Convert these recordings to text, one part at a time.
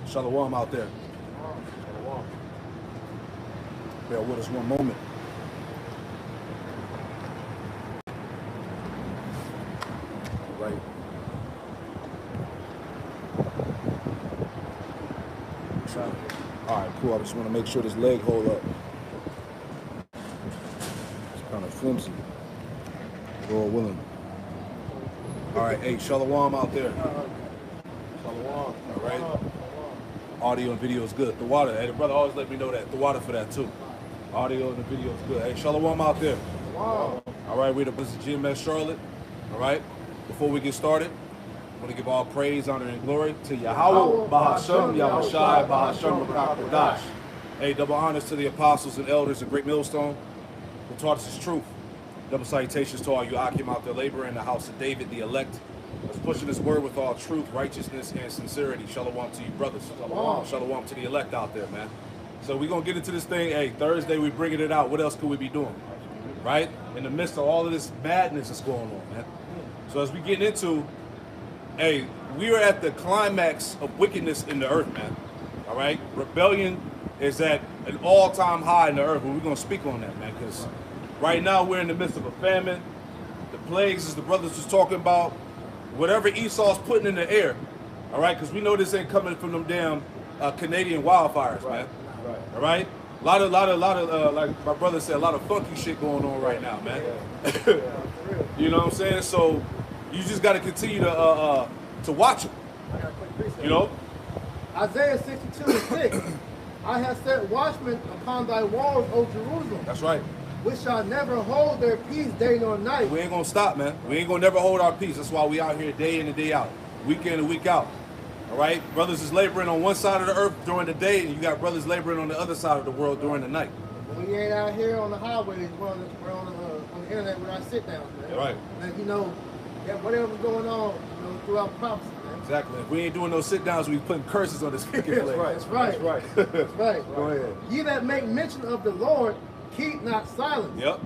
Shalom out there. Shalom. Bear with us one moment. Right. All right, cool. I just want to make sure this leg hold up. It's kind of flimsy. Lord willing. All right, hey, Shalom out there. Shalom. All right. Audio and video is good. The water, hey, the brother always let me know that. The water for that too. Audio and the video is good. Hey, Shalom out there. Wow. All right, we're the GMS Charlotte. All right. Before we get started, I want to give all praise, honor, and glory to Yahweh, Bahashem, Yahushai, Bahashem, Rakakadash. Hey, double honors to the apostles and elders of Great Millstone who taught us his truth. Double salutations to all you Akim out there laboring in the house of David, the elect, that's pushing his word with all truth, righteousness, and sincerity. Shalom to you, brothers. Shalom. Shalom to the elect out there, man. So we're going to get into this thing. Hey, Thursday, we bringing it out. What else could we be doing? Right? In the midst of all of this madness that's going on, man. So as we get into, hey, we are at the climax of wickedness in the earth, man. All right? Rebellion is at an all-time high in the earth, and we're going to speak on that, man, because right now we're in the midst of a famine. The plagues, as the brothers was talking about, whatever Esau's putting in the air, all right? Because we know this ain't coming from them damn Canadian wildfires, man. Right. All right? A lot of, like my brother said, a lot of funky shit going on right now, man. You know what I'm saying? So you just got to continue to watch them. I got a quick piece of You know? Isaiah 62:6. I have set watchmen upon thy walls, O Jerusalem, That's right. which shall never hold their peace day nor night. We ain't gonna stop, man. We ain't gonna never hold our peace. That's why we out here day in and day out, week in and week out. All right? Brothers is laboring on one side of the earth during the day, and you got brothers laboring on the other side of the world during the night. We ain't out here on the highways, we're on the internet with our sit downs, man. Right. And you know, yeah, whatever's going on, you know, throughout prophecy, man. Exactly. If we ain't doing those sit downs, we putting curses on this freaking place. That's right. That's right. That's right. Go ahead. Ye that make mention of the Lord, keep not silence. Yep.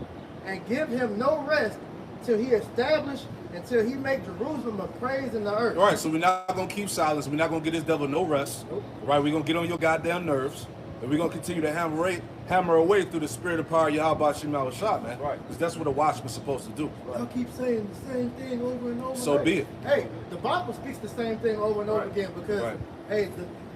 And give him no rest till he establish, until he make Jerusalem a praise in the earth. All right, so we're not gonna keep silence. We're not gonna get this devil no rest. Nope. Right? We're gonna get on your goddamn nerves, and we're gonna continue to hammer away through the spirit of power, Yahweh Shema Shah, man. Right. Because that's what a watchman's supposed to do. Y'all keep saying the same thing over and over. So be it. Hey, the Bible speaks the same thing over and over again because, hey,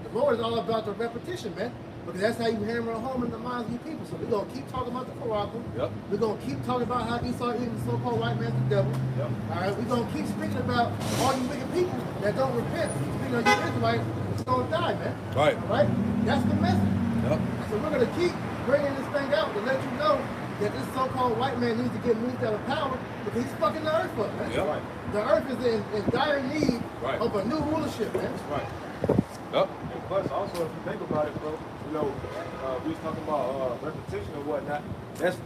the Lord is all about the repetition, man. Because that's how you hammer it home in the minds of your people. So we're going to keep talking about the Quran. Yep. We're going to keep talking about how Esau is the so-called white man's the devil. Yep. All right, we're going to keep speaking about all you wicked people that don't repent. Speaking of you Israelites, it's going to die, man. Right. All right? That's the message. Yep. So we're going to keep bringing this thing out to let you know that this so-called white man needs to get moved out of power because he's fucking the earth up, man. Yep. The earth is in dire need Right. of a new rulership, man. That's right. Yep. And plus, also, if you think about it, bro, you know, we was talking about repetition and whatnot. That's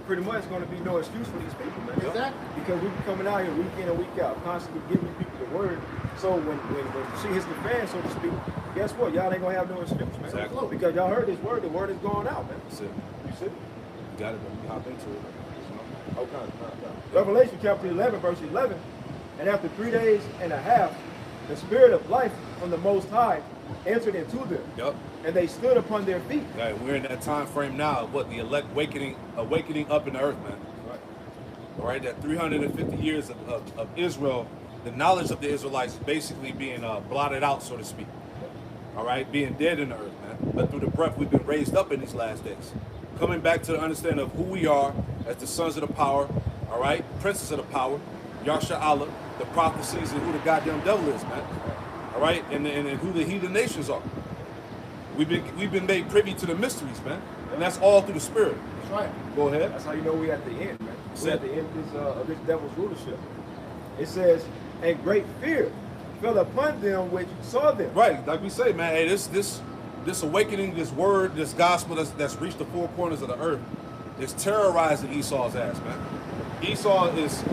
pretty much going to be no excuse for these people, man. Exactly. Because we be coming out here week in and week out, constantly giving people the word. So when shit hits the fan, so to speak, guess what? Y'all ain't gonna have no excuse, man. Exactly. Because y'all heard this word. The word is going out, man. That's it. You see? You got it, man. You hop into it. Okay. Revelation chapter 11, verse 11. And after 3 days and a half, the spirit of life from the Most High entered into them. Yep. And they stood upon their feet. Right. We're in that time frame now of what the elect awakening up in the earth, man. Right. All right. That 350 years of Israel, the knowledge of the Israelites basically being blotted out, so to speak. All right. Being dead in the earth, man. But through the breath, we've been raised up in these last days. Coming back to the understanding of who we are as the sons of the power, all right, princes of the power, Yasha Allah, the prophecies, and who the goddamn devil is, man. All right, and who the heathen nations are. We've been made privy to the mysteries, man, and that's all through the spirit. That's right. Go ahead. That's how you know we at the end, man. That's We're it. at the end of this devil's rulership. It says, and great fear fell upon them which saw them. Right, like we say, man. Hey, this awakening, this word, this gospel that's reached the four corners of the earth is terrorizing Esau's ass, man. Esau is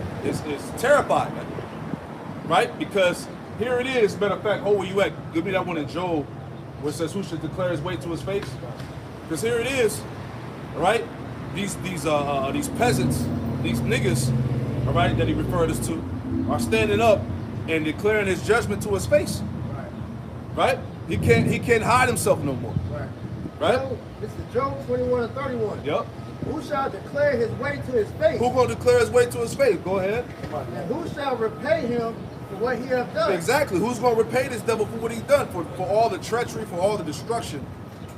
terrified, man. Right? Because here it is. Matter of fact, where you at? Give me that one in Job, where it says, "Who should declare his way to his face?" Because here it is, all right? These peasants, these niggas, all right, that he referred us to, are standing up and declaring his judgment to his face. Right? He can't hide himself no more. Right. Right? Job, this is Job 21 and 31. Yep. Who shall declare his way to his face? Who gonna declare his way to his faith? Go ahead. And who shall repay him for what he hath done? Exactly. Who's gonna repay this devil for what he's done, for all the treachery, for all the destruction,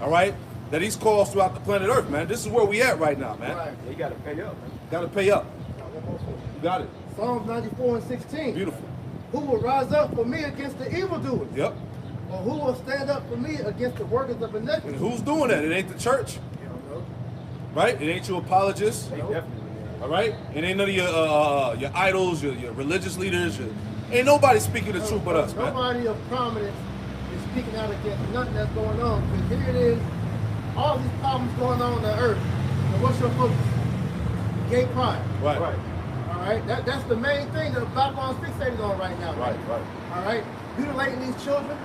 all right, that he's caused throughout the planet Earth, man. This is where we at right now, man. Right. You gotta pay up, man. Gotta pay up. You got it. Psalms 94 and 16. Beautiful. Who will rise up for me against the evildoers? Yep. Or who will stand up for me against the workers of iniquity? And who's doing that? It ain't the church, right? It ain't your apologists, They definitely. all right? It ain't none of your idols, your religious leaders. Ain't nobody speaking the truth but us, man. Nobody of prominence is speaking out against nothing that's going on. Because here it is, all these problems going on the earth. And what's your focus? Gay pride. Right. Right. All right, that's the main thing that Babylon's fixated on right now. Right. Right. All right, mutilating these children.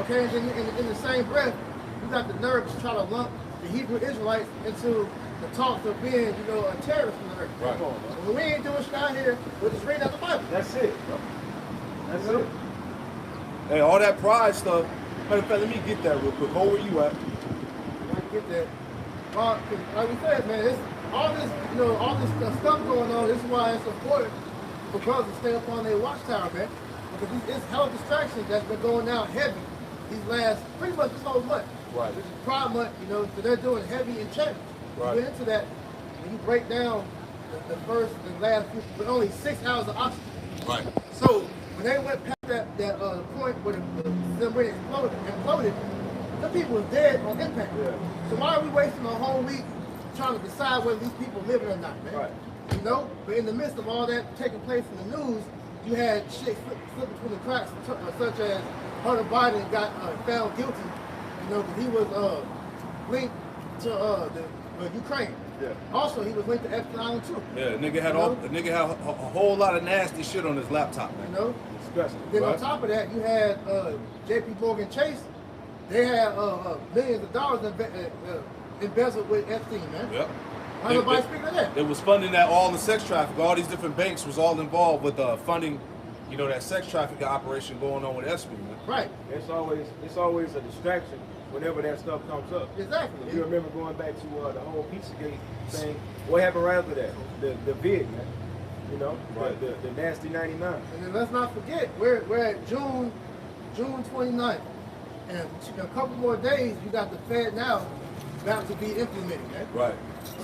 Okay, and then in the same breath, you got the nerve to try to lump the Hebrew Israelites into the talks of being, a terrorist in the earth. Right. When we ain't doing shit out here, we're just reading out the Bible. That's it, bro. That's it. Hey, all that pride stuff. Matter of fact, let me get that real quick. Hold where you at. I get that. Well, 'cause like we said, man, it's all this stuff going on. This is why it's important for brothers to stay up on their watchtower, man. Because it's hell of distractions that's been going out heavy these last pretty much this whole month. Right. Which is Pride Month, so they're doing heavy in church. Right. You get into that, and you break down the first and last few, with only 6 hours of oxygen. Right. So when they went past that point where the submarine imploded, the people was dead on impact. Yeah. So why are we wasting a whole week trying to decide whether these people living or not, man? Right. But in the midst of all that taking place in the news, you had shit slip between the cracks, such as Hunter Biden got found guilty, because he was linked to the Ukraine. Yeah. Also, he was linked to Epstein Island too. Yeah, the nigga had a whole lot of nasty shit on his laptop, man. Disgusting. Then Right. on top of that, you had J.P. Morgan Chase. They had millions of dollars embezzled with Epstein, man. Yep. Why nobody speaking of that? They was funding that all the sex traffic. All these different banks was all involved with funding, that sex trafficking operation going on with Epstein, man. Right. It's always a distraction whenever that stuff comes up. Exactly. You remember going back to the whole Pizzagate thing? What happened right after that? The vid, man. Right. The nasty 99. And then let's not forget, we're at June 29th. And in a couple more days, you got the Fed now about to be implemented, man. Right.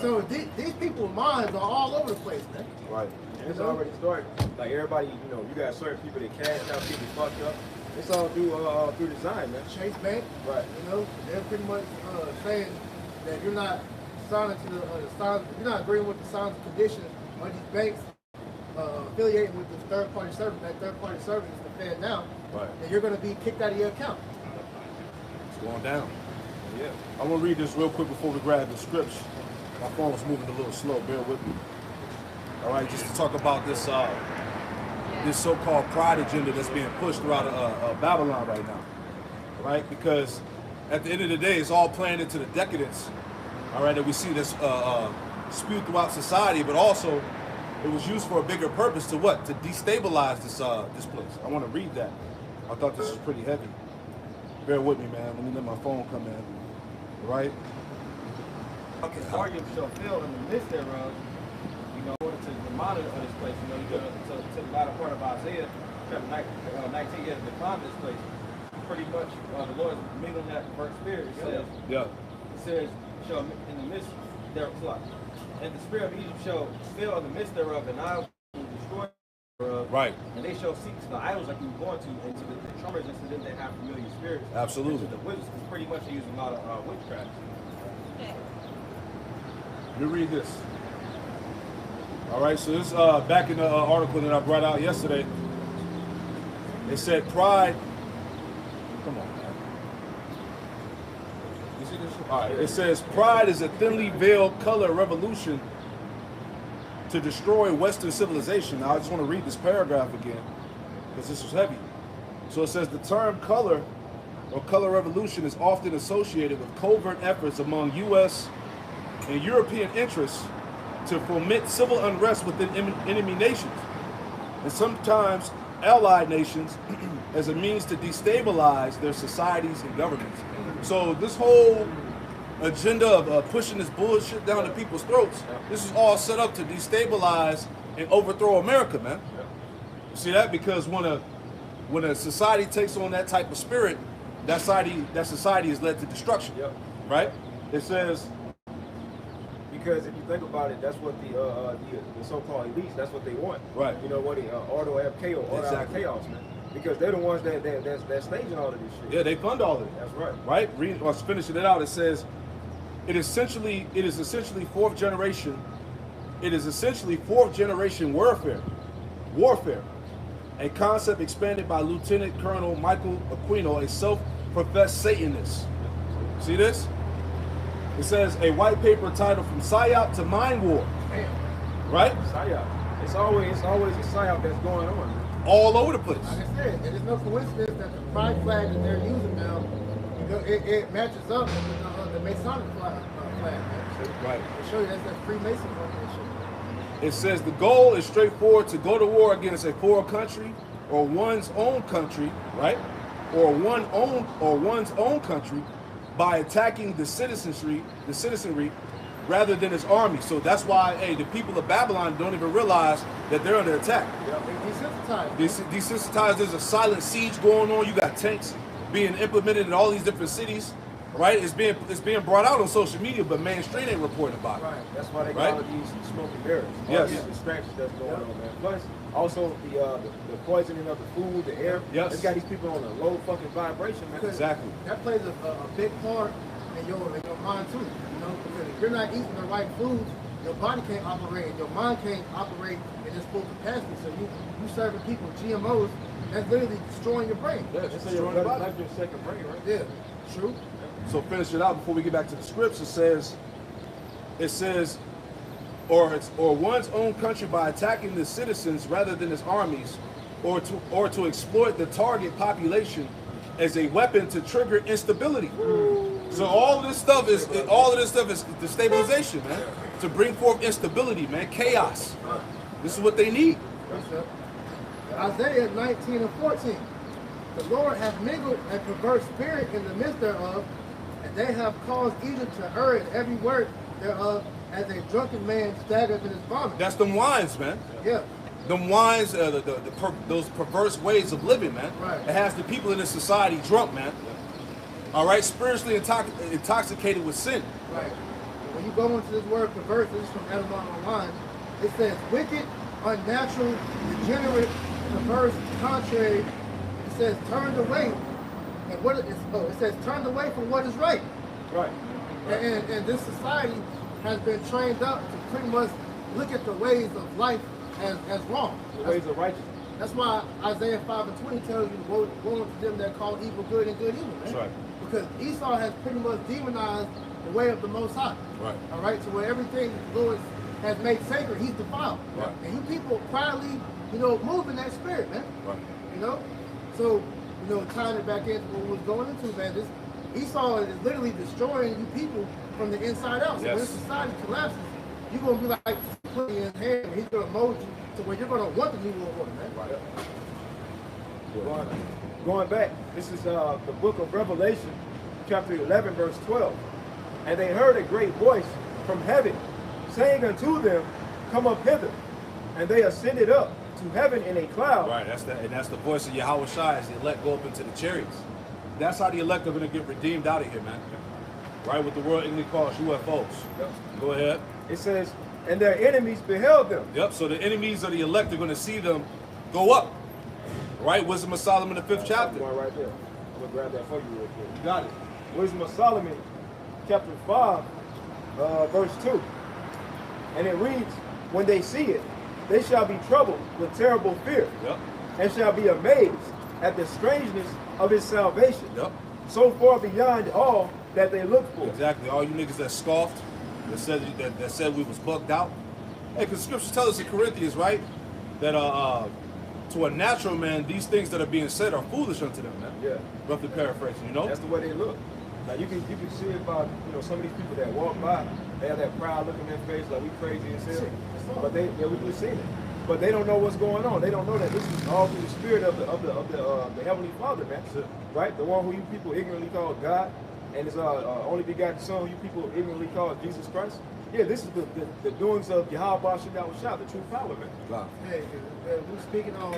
So these people's minds are all over the place, man. Right. And it's already started. Like everybody, you got certain people that cash out, people fucked up. It's all through design, man. Chase Bank, Right. they're pretty much saying that you're not signing to you're not agreeing with the signs and conditions of these banks affiliating with this third-party service. That third-party service is the Fed now. Right. And you're going to be kicked out of your account. It's going down. Yeah. I'm gonna read this real quick before we grab the scripts. My phone was moving a little slow. Bear with me. All right, just to talk about this this so-called pride agenda that's being pushed throughout Babylon right now. All right, because at the end of the day, it's all playing into the decadence. All right, that we see this spewed throughout society, but also it was used for a bigger purpose to what? To destabilize this place. I want to read that. I thought this was pretty heavy. Bear with me, man. Let me let my phone come in. Right? Okay. Argument shall fail in the midst thereof, in order to the monitor of this place. You go to the latter part of Isaiah, chapter 19, the decline of this place. Pretty much, the Lord is mingling that first spirit. It says, shall in the midst thereof, and the spirit of Egypt shall fail in the midst thereof, and I will destroy thereof. Right. And they shall seek to the idols like we were going to, and to the drummers, and to them that have familiar spirits. Absolutely. And to the wizards, because pretty much they use a lot of witchcraft. You read this. All right, so this back in the article that I brought out yesterday, it said pride. Come on, man. You see this? All right, it says pride is a thinly veiled color revolution to destroy Western civilization. Now, I just want to read this paragraph again because this was heavy. So it says the term color or color revolution is often associated with covert efforts among U.S. and European interests to foment civil unrest within enemy nations, and sometimes allied nations as a means to destabilize their societies and governments. So this whole agenda of pushing this bullshit down to people's throats, this is all set up to destabilize and overthrow America, man. You see that? Because when a society takes on that type of spirit, that society is led to destruction. Yep. Right? It says, because if you think about it, that's what the so-called elites, that's what they want. Right. You know what? Order of chaos, order out of Exactly. chaos, man. Because they're the ones that's staging all of this shit. yeah, they fund all of it. That's right. Right? Finishing it out, it says, it is essentially fourth generation warfare, a concept expanded by Lieutenant Colonel Michael Aquino, a self-professed Satanist. See this? It says a white paper titled From PSYOP to Mind War. Damn. Right? PSYOP. It's always a PSYOP that's going on, man. All over the place. Like I said, it is no coincidence that the pride flag that they're using now, you know, it matches up with the Masonic flag, man. Right. To show you that's that Freemasons on that shit. It says the goal is straightforward: to go to war against a foreign country or one's own country, right? Or one's own country by attacking the citizenry rather than its army. So that's why, hey, the people of Babylon don't even realize that they're under attack. They desensitized. Desensitized. There's a silent siege going on. You got tanks being implemented in all these different cities, right? It's being brought out on social media, but mainstream ain't reporting about it. Right. That's why they Right? got all these smoking mirrors. All Yes. these distractions that's going on, man. Plus, also the poisoning of the food, the air. Yes. It's got these people on a low fucking vibration, man. Exactly. That plays a big part in your mind too. You know, because if you're not eating the right foods, your body can't operate, and your mind can't operate in its full capacity. So you serving people GMOs, that's literally destroying your brain. Yes, They it's say your destroying the blood body. is like your second brain, right? Yeah, true. So finish it out before we get back to the scripts. It says, or one's own country by attacking the citizens rather than its armies, or to exploit the target population as a weapon to trigger instability. So all of this stuff is destabilization, man. To bring forth instability, man, chaos. This is what they need. Isaiah 19 and 14. The Lord hath mingled a perverse spirit in the midst thereof, and they have caused Egypt to err in every word thereof, as a drunken man staggers in his vomit. That's them wines, man. Yeah. Them wines, those perverse ways of living, man. Right. It has the people in this society drunk, man. All right, spiritually intoxicated with sin. Right. When you go into this word perverse, this is from Edamon Online, it says wicked, unnatural, degenerate, perverse, contrary. It says turned away. And what it is, it says turned away from what is right. Right. And this society has been trained up to pretty much look at the ways of life as wrong. The ways of righteousness. That's why Isaiah 5 and 20 tells you to woe unto them that call evil good and good evil. Man. That's right. Because Esau has pretty much demonized the way of the Most High. Right. All right. So where everything the Lord has made sacred, he's defiled. Right. And you people proudly, move in that spirit, man. Right. You know. So, tying it back into what we was going into, man. This Esau is literally destroying you people from the inside out. So when Yes. society collapses, you're gonna be like putting in his hand, and he's gonna mold you to where you're gonna want the new world order, man. Right. Going back, this is the book of Revelation, chapter 11, verse 12. And they heard a great voice from heaven, saying unto them, Come up hither. And they ascended up to heaven in a cloud. Right, that's the voice of Yahweh Shai as the elect go up into the chariots. That's how the elect are going to get redeemed out of here, man. Right, with the world English calls UFOs. Yep. Go ahead. It says, and their enemies beheld them. Yep, so the enemies of the elect are going to see them go up. Right, Wisdom of Solomon, the 5th chapter. One right there. I'm going to grab that for you real quick. You got it. Wisdom of Solomon, chapter 5, verse 2. And it reads, when they see it, they shall be troubled with terrible fear, Yep. and shall be amazed at the strangeness of his salvation, Yep. so far beyond all that they look for. Exactly. All you niggas that scoffed, that said we was bugged out. Hey, because scriptures tell us in Corinthians, right, that to a natural man, these things that are being said are foolish unto them, man. Yeah. Roughly paraphrasing, you know? That's the way they look. Now you can see it by some of these people that walk by, they have that proud look on their face like we crazy as hell. But we just seen it. but they don't know what's going on. They don't know that this is all through the spirit of the Heavenly Father, man. Right? The one who you people ignorantly call God, and his only begotten Son, who you people ignorantly call Jesus Christ. Yeah, this is the doings of Yahweh Shah, the true power, man. Wow. Hey, we're speaking on,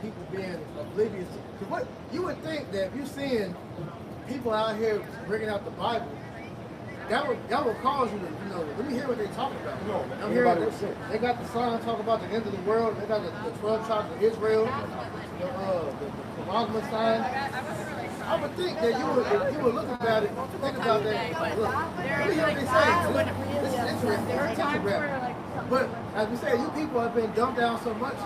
people being oblivious. Because what you would think that if you're seeing people out here bringing out the Bible, that would cause you to, let me hear what they're talking about. Come on, man. I'm hearing they got the sign talk about the end of the world. They got the 12 tribes of Israel, the Promised sign. I would think that you would look about it, think about that. Like, look, let me hear what they say. This is interesting. Attention grab. But as we say, you people have been dumbed down so much.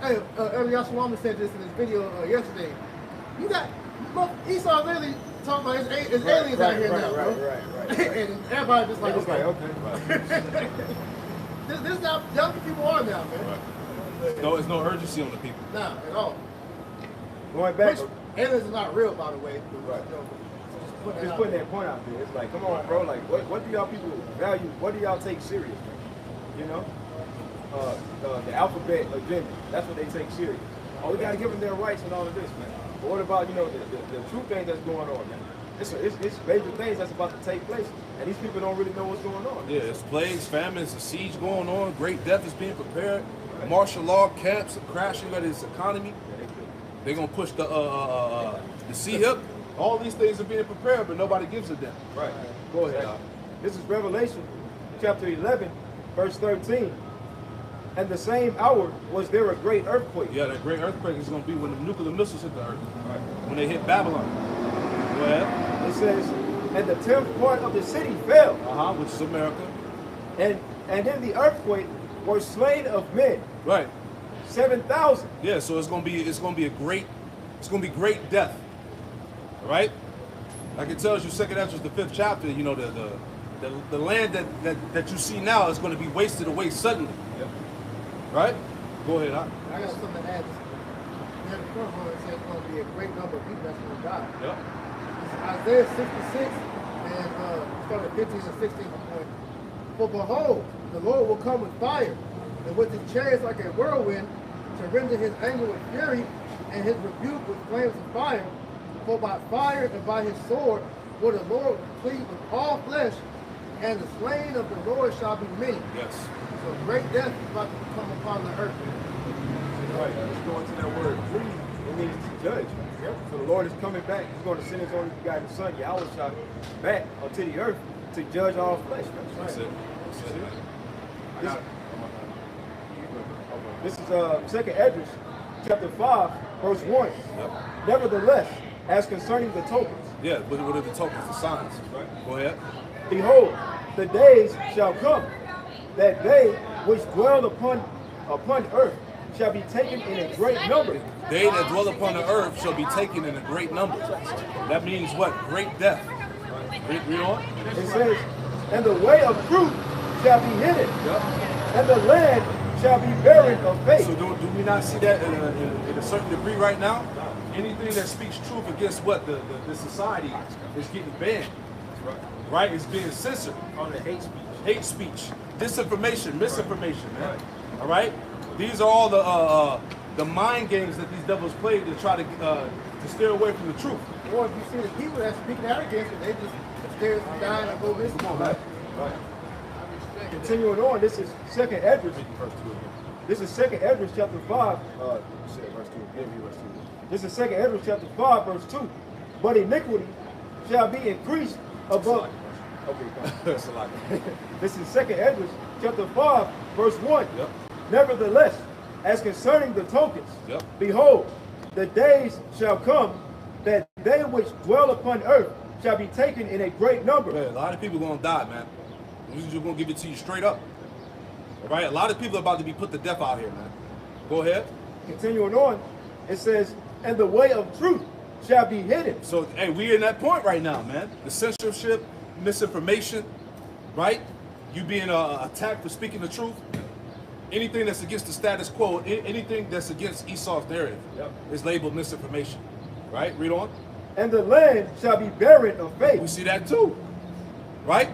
Hey, Elias Shawama said this in his video yesterday. You got Esau literally talking about his aliens out here now, bro. Right. And everybody just like, okay. This is how young people are now, man. Right. There's no urgency on the people. Nah, at all. Going back. Aliens are not real, by the way. Right. Just putting that point out there. It's like, come on, bro. Like, what do y'all people value? What do y'all take serious, man? The alphabet agenda. That's what they take serious. Oh, we gotta give them their rights and all of this, man. But what about, the true thing that's going on, man? It's major things that's about to take place, and these people don't really know what's going on. Yeah, it's plagues, famines, a siege going on. Great death is being prepared. Right. Martial law camps are crashing at its economy. They're gonna push the C-hip. All these things are being prepared, but nobody gives a damn. Right. Go ahead. This is Revelation chapter 11, verse 13. And the same hour was there a great earthquake. Yeah, that great earthquake is going to be when the nuclear missiles hit the earth. Right. When they hit Babylon. Go ahead. It says, and the 10th part of the city fell. Which is America. And in the earthquake were slain of men. Right. 7,000. Yeah, so it's going to be great death. Right? Like it tells you, 2nd Ezra, the 5th chapter, the land that you see now is going to be wasted away suddenly. Yep. Right? Go ahead. I got something to add. The front one says it's going to be a great number of people that's going to die. Yep. Isaiah 66 and started 15 and 16 point. For behold, the Lord will come with fire, and with his chariots like a whirlwind, to render his anger with fury, and his rebuke with flames of fire. For by fire and by his sword will the Lord plead with all flesh, and the slain of the Lord shall be many. Yes. So great death is about to come upon the earth. Right. Let's go into that word. Plead. It means to judge. Yep. So the Lord is coming back. He's going to send his only begotten Son, Yahweh Shah, back onto the earth to judge all flesh. That's it. This is 2nd Esdras, chapter 5, verse 1. Yep. Nevertheless, as concerning the tokens. Yeah, what are the tokens, the signs? Right. Go ahead. Behold, the days shall come, that they which dwell upon earth shall be taken in a great number. They that dwell upon the earth shall be taken in a great number. That means what? Great death. Read on. It says, and the way of truth shall be hidden, and the land shall be barren of faith. So do we not see that in a certain degree right now? Anything that speaks truth against what the society is getting banned. Right? It's being censored. On the hate speech. Hate speech. Disinformation, misinformation, man. All right? These are all the mind games that these devils play to try to steer away from the truth. Or if you see the people that speaking out against it, they just stare from dying and go missing. Right. Continuing on, this is 2nd Esdras. This is 2nd Esdras chapter 5. This is 2nd Esdras chapter 5, verse 2. But iniquity shall be increased above. Okay, That's a lot. This is 2nd Esdras chapter 5, verse 1. Yep. Nevertheless, as concerning the tokens, Yep. behold, the days shall come that they which dwell upon earth shall be taken in a great number. Yeah, a lot of people are going to die, man. We're just going to give it to you straight up. All right? A lot of people are about to be put to death out here, man. Go ahead. Continuing on, it says, and the way of truth shall be hidden. So, hey, we're in that point right now, man. The censorship, misinformation, right? You being attacked for speaking the truth. Anything that's against the status quo, anything that's against Esau's narrative is labeled misinformation, right? Read on. And the land shall be barren of faith. We see that too, right?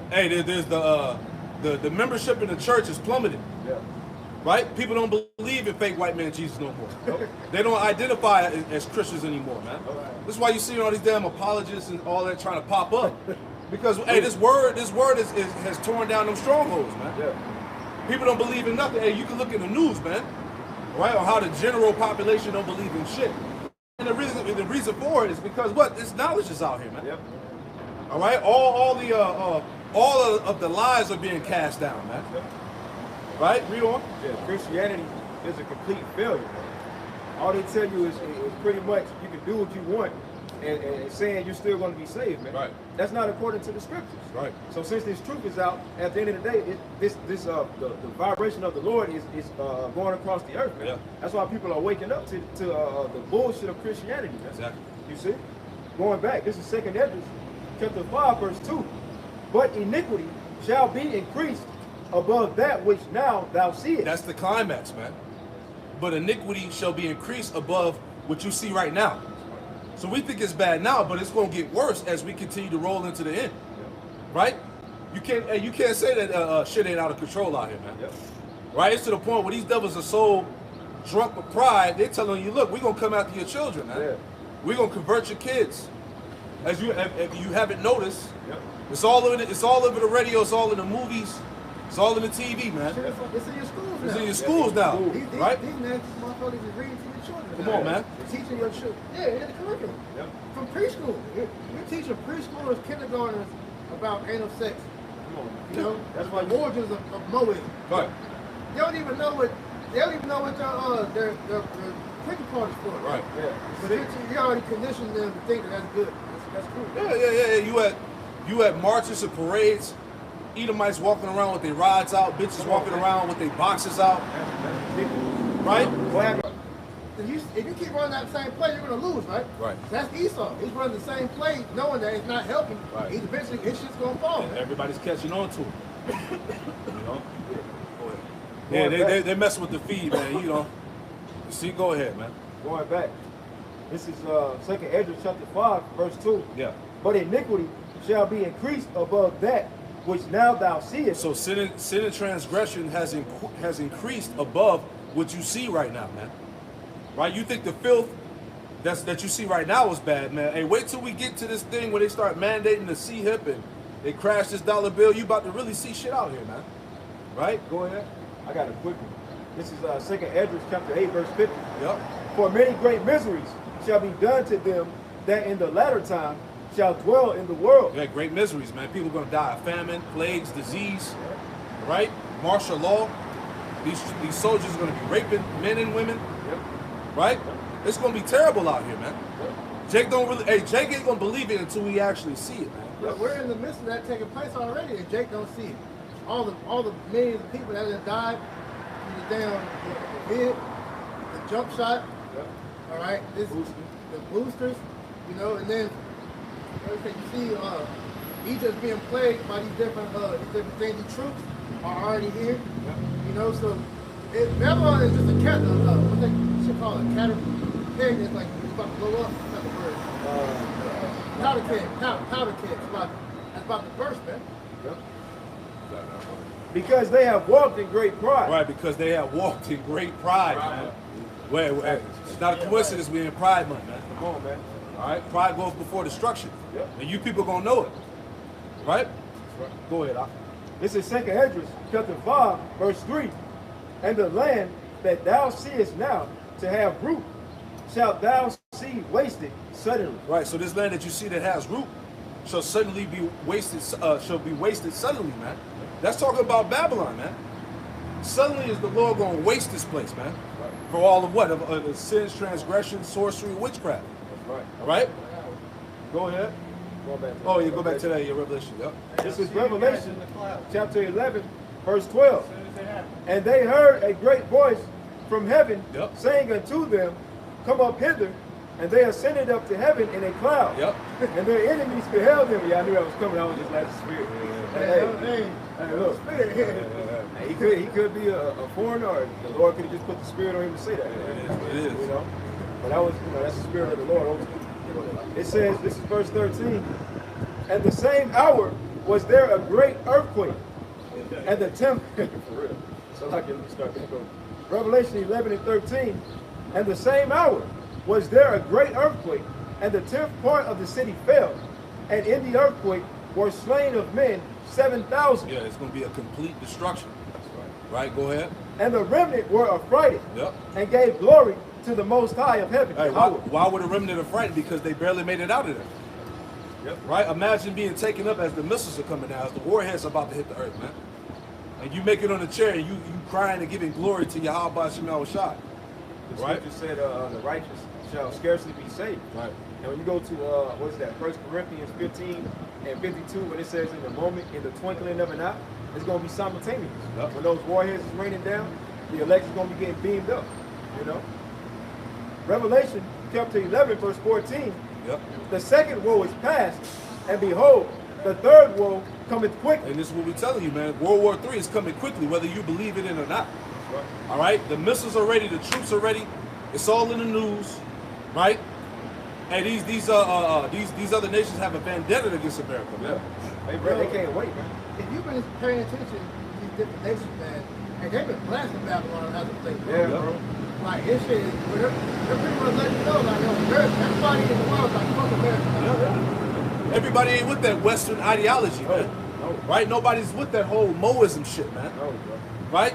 Hey, there's the membership in the church is plummeted. Yeah. Right? People don't believe in fake white man Jesus no more. They don't identify as Christians anymore, man. This is why you see all these damn apologists and all that trying to pop up. Because hey, this word has torn down them strongholds, man. Yeah. People don't believe in nothing. Hey, you can look in the news, man, right? On how the general population don't believe in shit. And the reason for it is because what? This knowledge is out here, man. Yep. All right, all of the lies are being cast down, man. Yep. Right? Read on. Yeah, Christianity is a complete failure. All they tell you is pretty much you can do what you want and saying you're still going to be saved, man. Right. That's not according to the scriptures. Right. So since this truth is out, at the end of the day, the vibration of the Lord is going across the earth, man. Yeah. That's why people are waking up to the bullshit of Christianity, man. Exactly. You see? Going back, this is 2 Ezra, chapter 5, verse 2. But iniquity shall be increased above that which now thou seest. That's the climax, man. But iniquity shall be increased above what you see right now. So we think it's bad now, but it's going to get worse as we continue to roll into the end. Right? You can't say that shit ain't out of control out here, man. Yep. Right? It's to the point where these devils are so drunk with pride, they're telling you, look, we're going to come after your children, man. Yeah. We're going to convert your kids. As you, if you haven't noticed, Yep. it's all over the radio, it's all in the movies, it's all in the TV, man. It's in your schools now. It's in your schools now, right? These nasty motherfuckers is reading to your children. Come on, man. They're teaching your children. Yeah, in the curriculum. Yep. From preschool. You're teaching preschoolers, kindergartners about anal sex. Come on. You know, That's why the origins of Moism. Right. They don't even know what their picking part is for. Right. Yeah. But you already conditioned them to think that that's good. That's cool. Yeah. You had marches and parades, Edomites walking around with their rods out, bitches walking around with their boxes out, right? What happened? If you keep running that same play, you're going to lose, right? Right. That's Esau. He's running the same play, knowing that it's not helping. Right. He's eventually, his shit's going to fall. And Man. everybody's catching on to it. You know? Yeah. Yeah, they mess with the feed, man. You know. You see, go ahead, man. Going back. This is 2 Ezra chapter 5, verse 2. Yeah. But iniquity shall be increased above that which now thou seest. So sin and transgression has increased above what you see right now, man. Right? You think the filth that you see right now is bad, man. Hey, wait till we get to this thing where they start mandating the C-hip and they crash this dollar bill. You about to really see shit out here, man. Right? Go ahead. I got a quick one. This is 2 Ezra chapter 8, verse 50. Yep. For many great miseries shall be done to them that in the latter time shall dwell in the world. Yeah, great miseries, man. People are going to die of famine, plagues, disease, right? Martial law. These soldiers are going to be raping men and women, right? It's going to be terrible out here, man. Jake ain't going to believe it until we actually see it, man. But we're in the midst of that taking place already, and Jake don't see it. All the millions of people that have died from the damn the hit, the jump shot, all right, the boosters, you know, and then you see Egypt being plagued by these different things. The troops are already here, you know. So Babylon is just a cat. What they should call it, pig. It's like it's about to blow up. That's not the word. Powder keg. It's about to burst, man. Because they have walked in great pride. Right, because they have walked in great pride, man. Wait, it's not a coincidence we're in Pride Month, man. Come on, man. All right, pride goes before destruction. Yep. And you people gonna know it. Right? Go ahead, This is 2 Ezra chapter 5, verse 3. And the land that thou seest now to have root, shalt thou see wasted suddenly. Right, so this land that you see that has root shall suddenly be wasted, suddenly, man. That's talking about Babylon, man. Suddenly is the Lord gonna waste this place, man. For all of what? Of sins, transgression, sorcery, witchcraft. That's right. All right? Go ahead. Go back to Oh, you go back to that, your Revelation. Yep. This is Revelation chapter 11, verse 12. And they heard a great voice from heaven saying unto them, come up hither. And they ascended up to heaven in a cloud. Yep. And their enemies beheld them. Yeah, I knew I was coming. I was just like the spirit. Hey, look. Hey, he could be a foreigner, or the Lord could have just put the spirit on him to say that. It is. You know? But that was, that's the spirit of the Lord. It says, this is verse 13. And the same hour was there a great earthquake. And the temple, for real. So like let me start back over. Revelation 11 and 13. And the same hour was there a great earthquake, and the 10th part of the city fell, and in the earthquake were slain of men 7,000. Yeah, it's going to be a complete destruction. Right, go ahead. And the remnant were affrighted, Yep. and gave glory to the Most High of heaven. Hey, why were the remnant affrighted? Because they barely made it out of there. Yep. Right? Imagine being taken up as the missiles are coming down, as the warheads are about to hit the earth, man. And you make it on a chair and you crying and giving glory to Yahweh Shemel Shai. The Right? scripture said the righteous shall scarcely be saved. Right. And when you go to, what is that, 1 Corinthians 15 and 52, when it says in the moment, in the twinkling of an eye, it's going to be simultaneous. Yep. When those warheads is raining down, the elect is going to be getting beamed up, you know. Revelation chapter 11, verse 14, Yep. the second woe is past, and behold, the third woe cometh quickly. And this is what we're telling you, man. World War III is coming quickly, whether you believe it in or not. Right. All right? The missiles are ready, the troops are ready. It's all in the news, right? And these other nations have a vendetta against America, man. They can't wait, man. If you've been paying attention to these different nations, man, and they've been blasting Babylon as a place, bro. Yeah, bro. Like, this shit is, they're pretty much letting you know, like, yo, everybody in the world is like, fuck America. Everybody ain't with that Western ideology, man. No. Right? Nobody's with that whole Moism shit, man. No, bro. Right?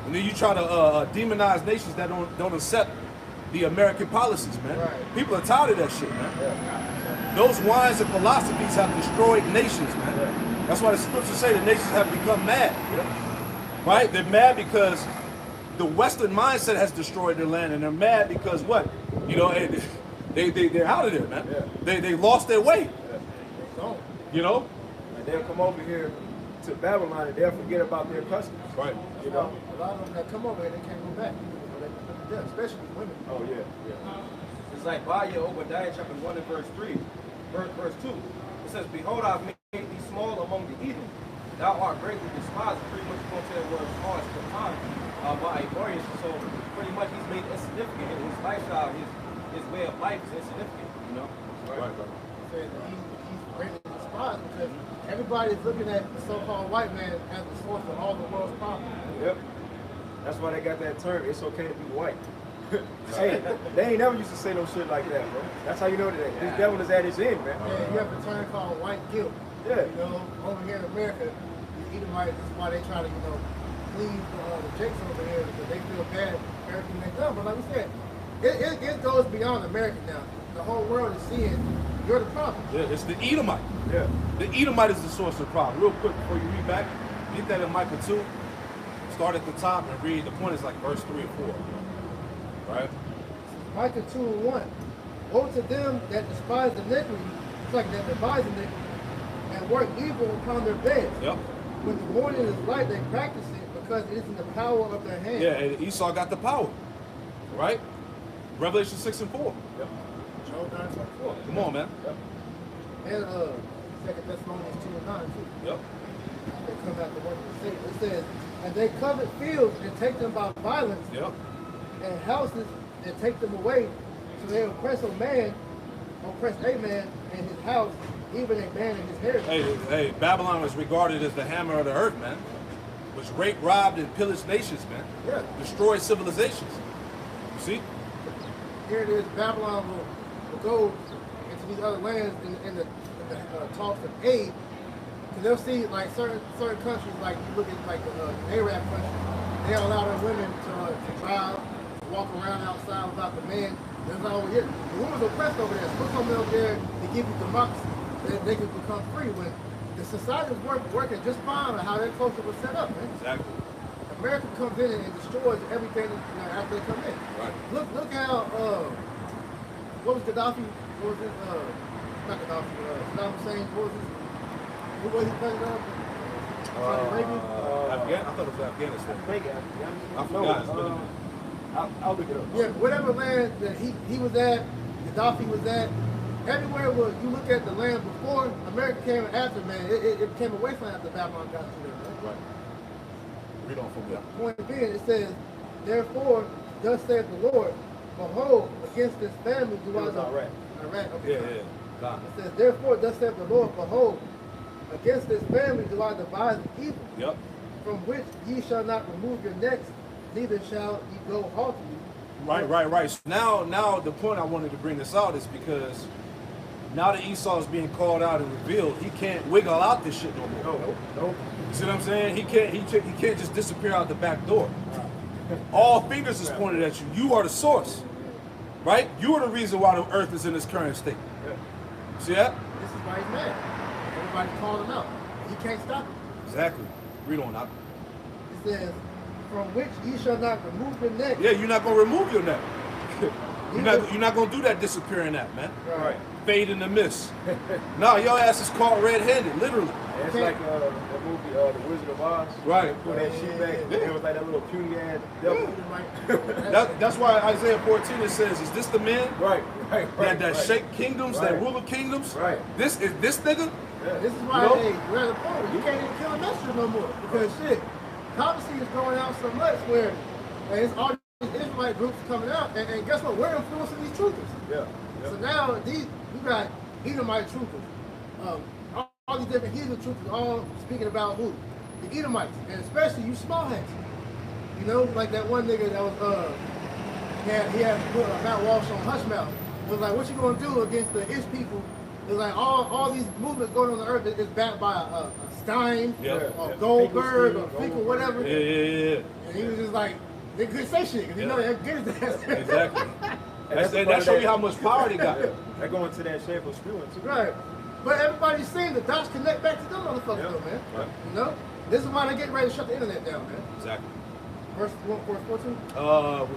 And then you try to demonize nations that don't accept the American policies, man. Right. People are tired of that shit, man. Those wines and philosophies have destroyed nations, man. That's why the scriptures say the nations have become mad. Right? They're mad because the Western mindset has destroyed their land, and they're mad because what? You know, they're out of there, man. Yeah. They lost their way. Don't. You know? And they'll come over here to Babylon and they'll forget about their customs. Right. You know? A lot of them that come over here, they can't go back. You know, they, especially women. Oh, yeah. It's like Obadiah chapter 1 and verse 3, verse 2. It says, behold, I've made thee small among the heathen. Thou art greatly despised. Pretty much going to tell where it's hard to find by a warrior. So pretty much he's made insignificant. His lifestyle, his way of life is insignificant, you know? Right. Saying that he's greatly despised because everybody's looking at the so-called white man as the source of all the world's problems. Yep. That's why they got that term, it's okay to be white. Hey, they ain't never used to say no shit like that, bro. That's how you know that this devil is at his end, man. And you have a term called white guilt. Yeah. You know, over here in America, the Edomites, this is why they try to, please the Jakes over here because they feel bad for everything they've done. But like we said, it goes beyond America now. The whole world is seeing you're the problem. Yeah, it's the Edomite. Yeah. The Edomite is the source of the problem. Real quick before you read back, get that in Micah 2. Start at the top and read. The point is like verse 3 and 4. Right? Micah 2 and 1. Woe to them that despise iniquity, it's like that devise iniquity, and work evil upon their beds. Yep. When the morning is light, they practice it because it is in the power of their hand. Yeah, and Esau got the power. Right? Revelation 6 and 4. Yep. Job 9:24. Come on, man. Yep. And 2 Thessalonians 2 and 9 too. Yep. They come after one of the saints. It says, and they covet fields and take them by violence, Yep. and houses and take them away. So they oppress a man in his house, even a man in his heritage. Hey, Babylon was regarded as the hammer of the earth, man. Was raped, robbed, and pillaged nations, man. Yeah. Destroyed civilizations. You see? Here it is, Babylon will go into these other lands in the talks of aid. Because they'll see like certain countries, like you look at like the Arab countries, they allow their women to drive, to walk around outside without the man. There's like over here, the women's oppressed over there. So we're coming over there to give you democracy, that they can become free. When the society is working just fine on how their culture was set up, man. Exactly. America comes in and destroys everything after they come in. Right. Look how what was Gaddafi? What was it? Not Gaddafi. Saddam Hussein. What was his? Who was he president of? Saudi Arabia. I thought it was Afghanistan. I No, forgot. It's been a minute. I'll look it up. Yeah, whatever land that he was at, Gaddafi was at. Everywhere where you look at the land before America came after, man, it came away from after Babylon got to there, man. Right. Read on from there. Point being, it says, therefore, thus saith the Lord, behold, against this family do I was Iraq. Iraq, okay. Yeah. God. It says, therefore, thus saith the Lord, behold, against this family do I devise evil. Yep. from which ye shall not remove your necks, neither shall ye go haughtily. Right. So now the point I wanted to bring this out is because now that Esau is being called out and revealed, he can't wiggle out this shit no more. No. You see what I'm saying? He can't just disappear out the back door. All fingers is pointed at you. You are the source, right? You are the reason why the earth is in its current state. See that? This is why he's mad. Everybody called him out. He can't stop it. Exactly. Read on that. It says, from which ye shall not remove your neck. Yeah, you're not gonna remove your neck. You're not gonna do that disappearing that, man. Right. Fade in the mist. No, your ass is caught red-handed, literally. And it's like the movie The Wizard of Oz. Right. Put that shit back. Yeah. It was like that little puny ass devil. That's why Isaiah 14 it says, "Is this the man Right. that shake kingdoms, that rule of kingdoms? Right. This is this nigga." This is why You know? hey, we're at the point you can't even kill a messenger no more. Because shit, prophecy is going out so much where it's all these Israelite groups coming out, and guess what? We're influencing these truthers. Yeah. So now you got Edomite truthers, all these different heathen truthers, all speaking about who? The Edomites, and especially you small hats. You know, like that one nigga that was he had put Matt Walsh on hush mouth. It was like, what you gonna do against the Ish people? It's like all these movements going on the earth is backed by a Stein, or Goldberg, or Finkel, whatever. Yeah. And he was just like, they couldn't say shit because you know they're good at that. Exactly. That show you how much power they got. That go into that shameful spewing too. Right. But everybody's saying the dots connect back to them motherfuckers though, man. Right. You know? This is why they're getting ready to shut the internet down, man. Exactly. Verse 14.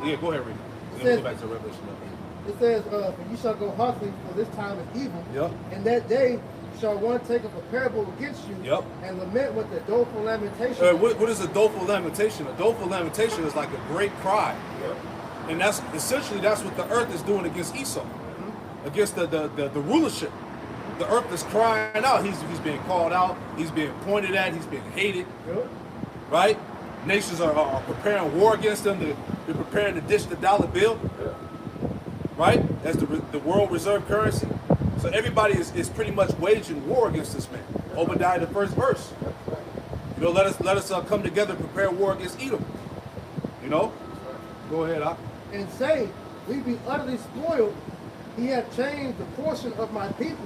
Yeah, go ahead, read it. Then we'll go back to Revelation 11. It says, for you shall go haughtily, for this time is evil. Yep. And that day shall one take up a parable against you, Yep. and lament with the doleful lamentation. What is a doleful lamentation? A doleful lamentation is like a great cry. Yep. And that's essentially what the earth is doing against Esau, against the rulership. The earth is crying out. He's being called out. He's being pointed at. He's being hated. Yep. Right? Nations are preparing war against them. They're preparing to ditch the dollar bill. Right? As the world reserve currency. So everybody is pretty much waging war against this man. Obadiah, the first verse. You know, let us come together and prepare war against Edom. You know? Go ahead, Ak. And say, we be utterly spoiled. He hath changed the portion of my people.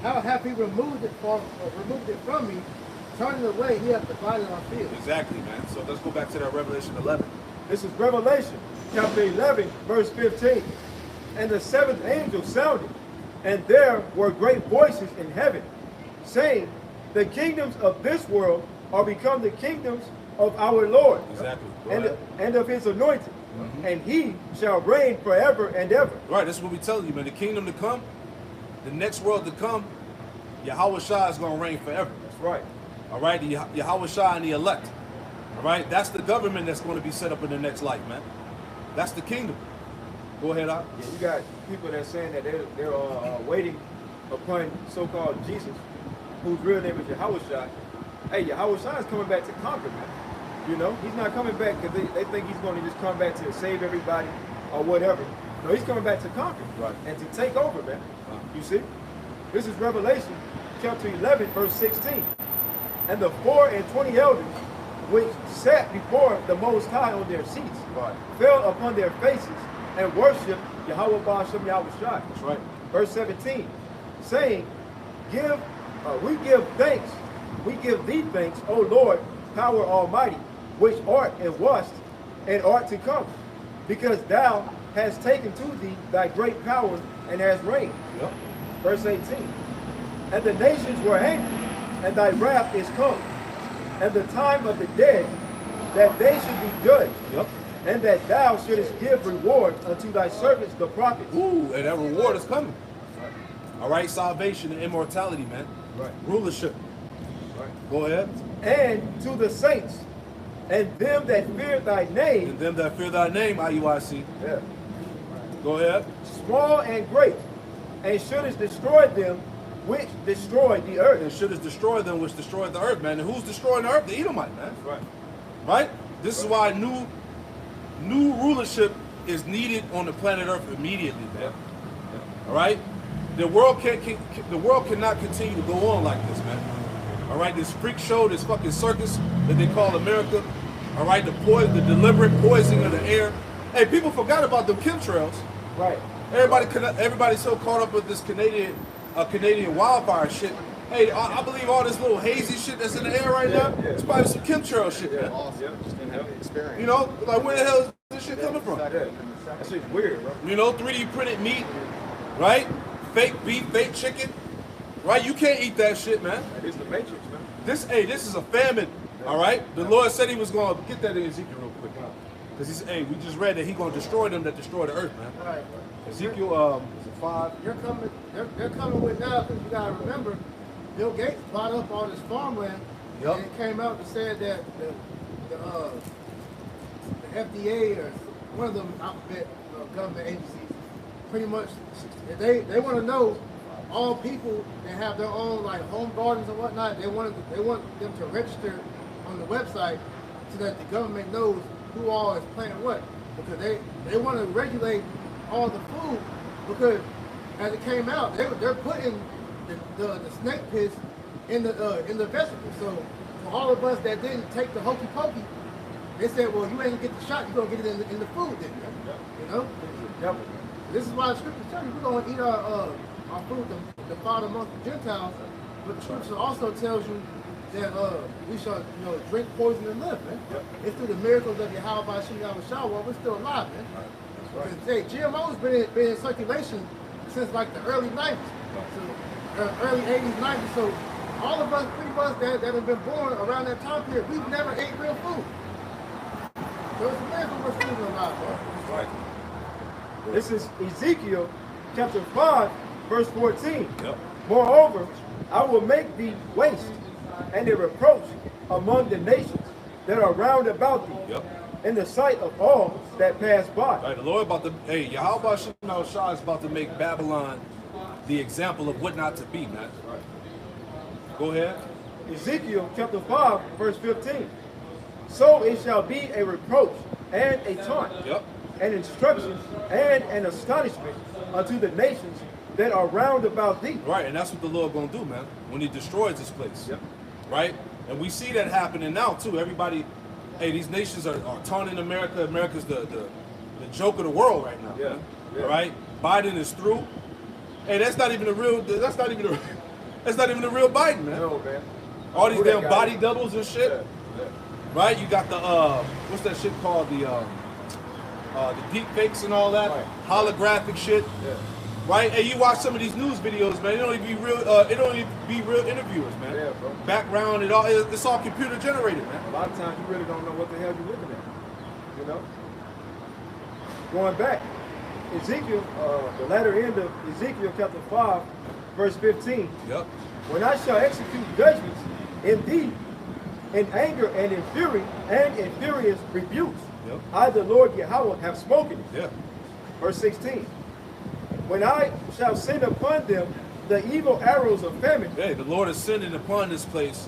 How hath he removed it from me? Turning away, he hath divided our fields. Exactly, man. So let's go back to that Revelation 11. This is Revelation chapter 11, verse 15. And the seventh angel sounded, and there were great voices in heaven, saying, the kingdoms of this world are become the kingdoms of our Lord, Exactly. and of his anointed, and he shall reign forever and ever. Right, that's what we tell you, man. The kingdom to come, the next world to come, Yahweh Shah is going to reign forever. That's right. All right, the Yahweh Shah and the elect. All right, that's the government that's going to be set up in the next life, man. That's the kingdom. Go ahead, Ak. Yeah, you got people that saying that they're waiting upon so-called Jesus, whose real name is Yahweh Shah. Hey, Yahweh Shah is coming back to conquer, man. You know, he's not coming back because they think he's going to just come back to save everybody or whatever. No, he's coming back to conquer, Right. and to take over, man. You see? This is Revelation chapter 11, verse 16. And the 24 elders which sat before the Most High on their seats fell upon their faces and worshiped Yahweh Ba'ashem Yahweh Shai. That's right. Verse 17, saying, we give thanks, we give thee thanks, O Lord, power almighty, which art and wast and art to come, because thou hast taken to thee thy great power and hast reigned. Yep. Verse 18, and the nations were angry, and thy wrath is come, and the time of the dead, that they should be judged. Yep. And that thou shouldest give reward unto thy servants the prophets. Ooh, and that reward is coming. All right, salvation and immortality, man. Right. Rulership. Right. Go ahead. And to the saints, and them that fear thy name, And them that fear thy name, IUIC. yeah, Go ahead. small and great, and shouldest destroy them which destroy the earth. And should have destroyed them which destroyed the earth, man. And who's destroying the earth? The Edomite, man. Right. Right? This is why new rulership is needed on the planet Earth immediately, man. All right? The world cannot continue to go on like this, man. All right, this freak show, this fucking circus that they call America. All right, the deliberate poisoning of the air. Hey, people forgot about the chemtrails. Right. Everybody's so caught up with this Canadian wildfire shit. Hey, I believe all this little hazy shit that's in the air right now, it's probably some chemtrail shit, man. Just didn't have the experience. You know, like where the hell is this shit coming from? That shit's weird, bro. You know, 3D printed meat, right? Fake beef, fake chicken, right? You can't eat that shit, man. It's the Matrix, man. This is a famine, all right? The Lord said he was going to get that in Ezekiel real quick. Because he said, hey, we just read that he's going to destroy them that destroy the earth, man. Right. Ezekiel, is it 5? They're coming with now because you gotta remember, Bill Gates bought up all this farmland, Yep. and it came out and said that the FDA or one of them alphabet government agencies, pretty much, they want to know all people that have their own like home gardens and whatnot. They want them to register on the website so that the government knows who all is planting what, because they want to regulate all the food, because as it came out, they're putting the snake piss in the vegetables. So for all of us that didn't take the hokey pokey, they said, well, you ain't gonna get the shot, you're gonna get it in the food then. You know? This is why the scripture tells you we're gonna eat our food, the father amongst the Gentiles, but the scripture also tells you that we shall, drink poison and live, man. It's through the miracles of Yahweh Hashem Yahweh while we're still alive, man. Hey, GMO's been in circulation since like the early 90s, so, early 80s, 90s. So all of us, pretty much that have been born around that time period, we've never ate real food. So it's a miracle we're still alive, bro. Right. This is Ezekiel chapter 5, verse 14. Yep. Moreover, I will make thee waste and a reproach among the nations that are round about thee, Yep. in the sight of all that pass by. Right, the Lord Yahweh Hashem Shah is about to make Babylon the example of what not to be, man. Right. Go ahead. Ezekiel chapter 5, verse 15. So it shall be a reproach and a taunt, Yep. an instruction and an astonishment unto the nations that are round about thee. Right, and that's what the Lord gonna do, man, when he destroys this place. Yep. Right? And we see that happening now too. Everybody, hey, these nations are taunting America. America's the joke of the world right now. Yeah. All right? Biden is through. Hey, that's not even the real Biden, man. No, man. All these Who that damn guy body is? doubles and shit. Yeah. Right? You got the what's that shit called? The deep fakes and all that. Right. Holographic shit. Yeah. Right? Hey, you watch some of these news videos, man. It don't even be real interviewers, man. Yeah, bro. Background, it's all computer generated, man. A lot of times you really don't know what the hell you're looking at. You know? Going back, Ezekiel, the latter end of Ezekiel chapter 5, verse 15. Yep. When I shall execute judgments in thee, in anger and in fury and in furious rebukes, Yep. I, the Lord Yahweh, have spoken it. Yeah. Verse 16. When I shall send upon them the evil arrows of famine, Hey, the Lord is sending upon this place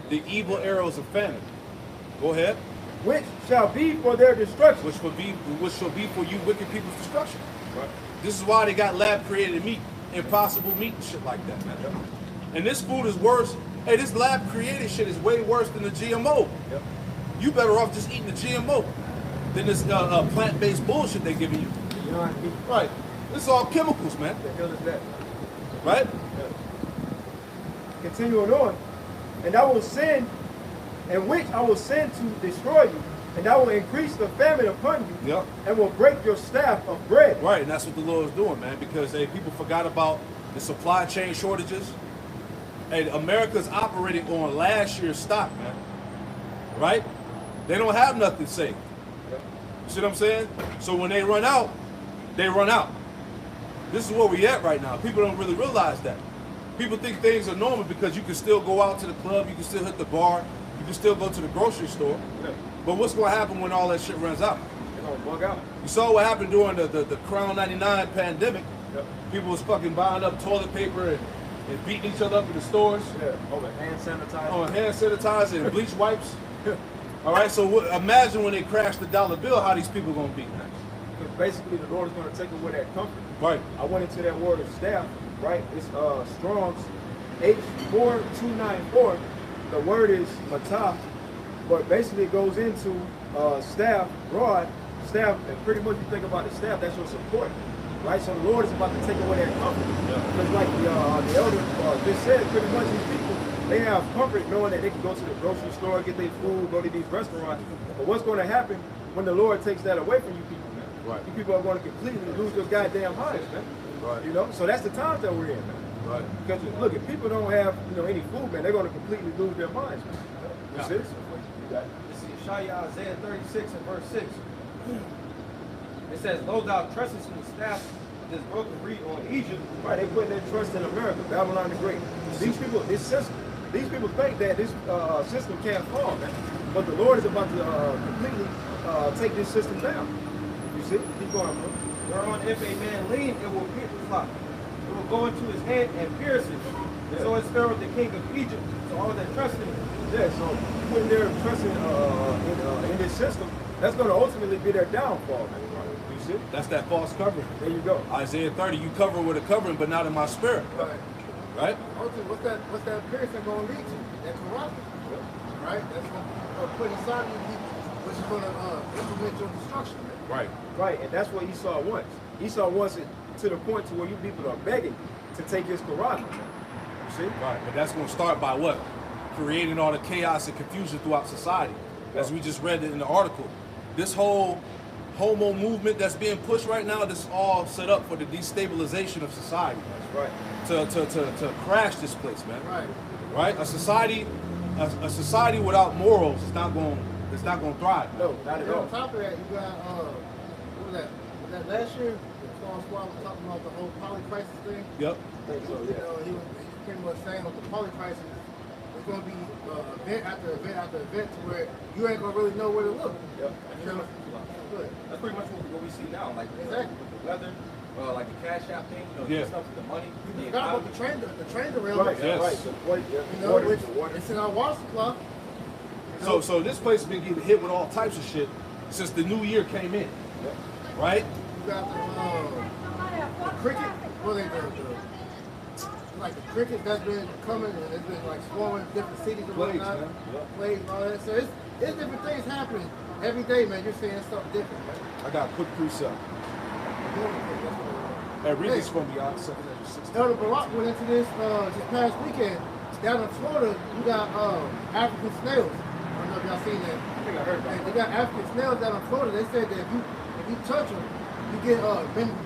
the evil arrows of famine. Go ahead. which shall be for their destruction. Which shall be for you wicked people's destruction. Right. This is why they got lab created meat, impossible meat and shit like that, man. Yep. And this food is worse. Hey, this lab created shit is way worse than the GMO. Yep. You better off just eating the GMO than this plant-based bullshit they giving you. You know what I mean? Right. This is all chemicals, man. What the hell is that? Right? Continuing on, and I will send, and which I will send to destroy you, and I will increase the famine upon you, Yep. and will break your staff of bread. Right, and that's what the Lord is doing, man, because hey, people forgot about the supply chain shortages. Hey, America's operating on last year's stock, man. Right? They don't have nothing saved. You see what I'm saying? So when they run out, they run out. This is where we at right now. People don't really realize that. People think things are normal because you can still go out to the club, you can still hit the bar, you can still go to the grocery store. Yeah. But what's going to happen when all that shit runs out? They're gonna bug out. You saw what happened during the Crown 99 pandemic. Yep. People was fucking buying up toilet paper and beating each other up in the stores. Yeah. Over hand sanitizer. On hand sanitizer and bleach wipes. All right, so imagine when they crash the dollar bill, how these people gonna be, man. Because basically the Lord is gonna take away that comfort. Right. I went into that word of staff, right? It's Strong's H4294, the word is matah, but basically it goes into staff, rod, staff, and pretty much you think about the staff, that's your support. Right, so the Lord is about to take away that comfort. Because like the elder just said, pretty much these people, they have comfort knowing that they can go to the grocery store, get their food, go to these restaurants. But what's going to happen when the Lord takes that away from you people, man? Right. You people are going to completely lose your goddamn minds, man. Right. You know, so that's the times that we're in, man. Right. Because look, if people don't have any food, man, they're going to completely lose their minds, man. You see? You see, Shaya Isaiah 36 and verse 6. It says, "Lo thou trustest in the staff of this broken reed on Egypt." Right, they put their trust in America, Babylon the Great. These people, this system, these people think that this system can't fall, man. But the Lord is about to completely take this system down. You see? Keep going, bro. Whereon if a man lean, it will pierce his flock. It will go into his head and pierce it. Yeah. So is Pharaoh the king of Egypt. So all that trust in him. Yeah, so putting their trust in this system, that's going to ultimately be their downfall, man. You see? That's that false covering. There you go. Isaiah 30, you cover with a covering, but not in my spirit. Right. Right? Ultimately, what's that piercing going to lead to? That corruption. Right? That's going to put inside of you, which is going to implement your destruction. Right. Right, and that's what Esau wants. Esau wants it to the point to where you people are begging to take his Quran. You see? Right. But that's going to start by what? Creating all the chaos and confusion throughout society. As we just read in the article. This whole homo movement that's being pushed right now, this is all set up for the destabilization of society. That's right. To crash this place, man. Right. Right? A society without morals is not going to thrive. No, not at And on all. top of that, you got, what was that? Was that last year? Swan Squad was talking about the whole poly crisis thing. Yep. I think so, You yeah. know, he was pretty much saying with the poly crisis, it's going to be event after event after event to where you ain't going to really know where to look. Yep. You know? Good. That's pretty much what we see now. Like Exactly. with the weather, like the cash app thing, Yeah. stuff with the money. You The forgot about economy. the train derailment. Right, Yes. right. The point, yeah. You know, which it's in our water supply. You know? So this place has been getting hit with all types of shit since the new year came in. Right? You got the cricket, well, like the cricket that's been coming and it's been like swarming different cities and Plagues, whatnot. man. Yeah. Plagues and all that. So it's different things happening every day, man. You're seeing something different, man. I got a quick precept. Hey, read this for me, y'all. 716. Elder Barack went into this past weekend. Down in Florida, you got African snails. I don't know if y'all seen that. I think I heard about They got African snails down in Florida. They said that if you touch them, you get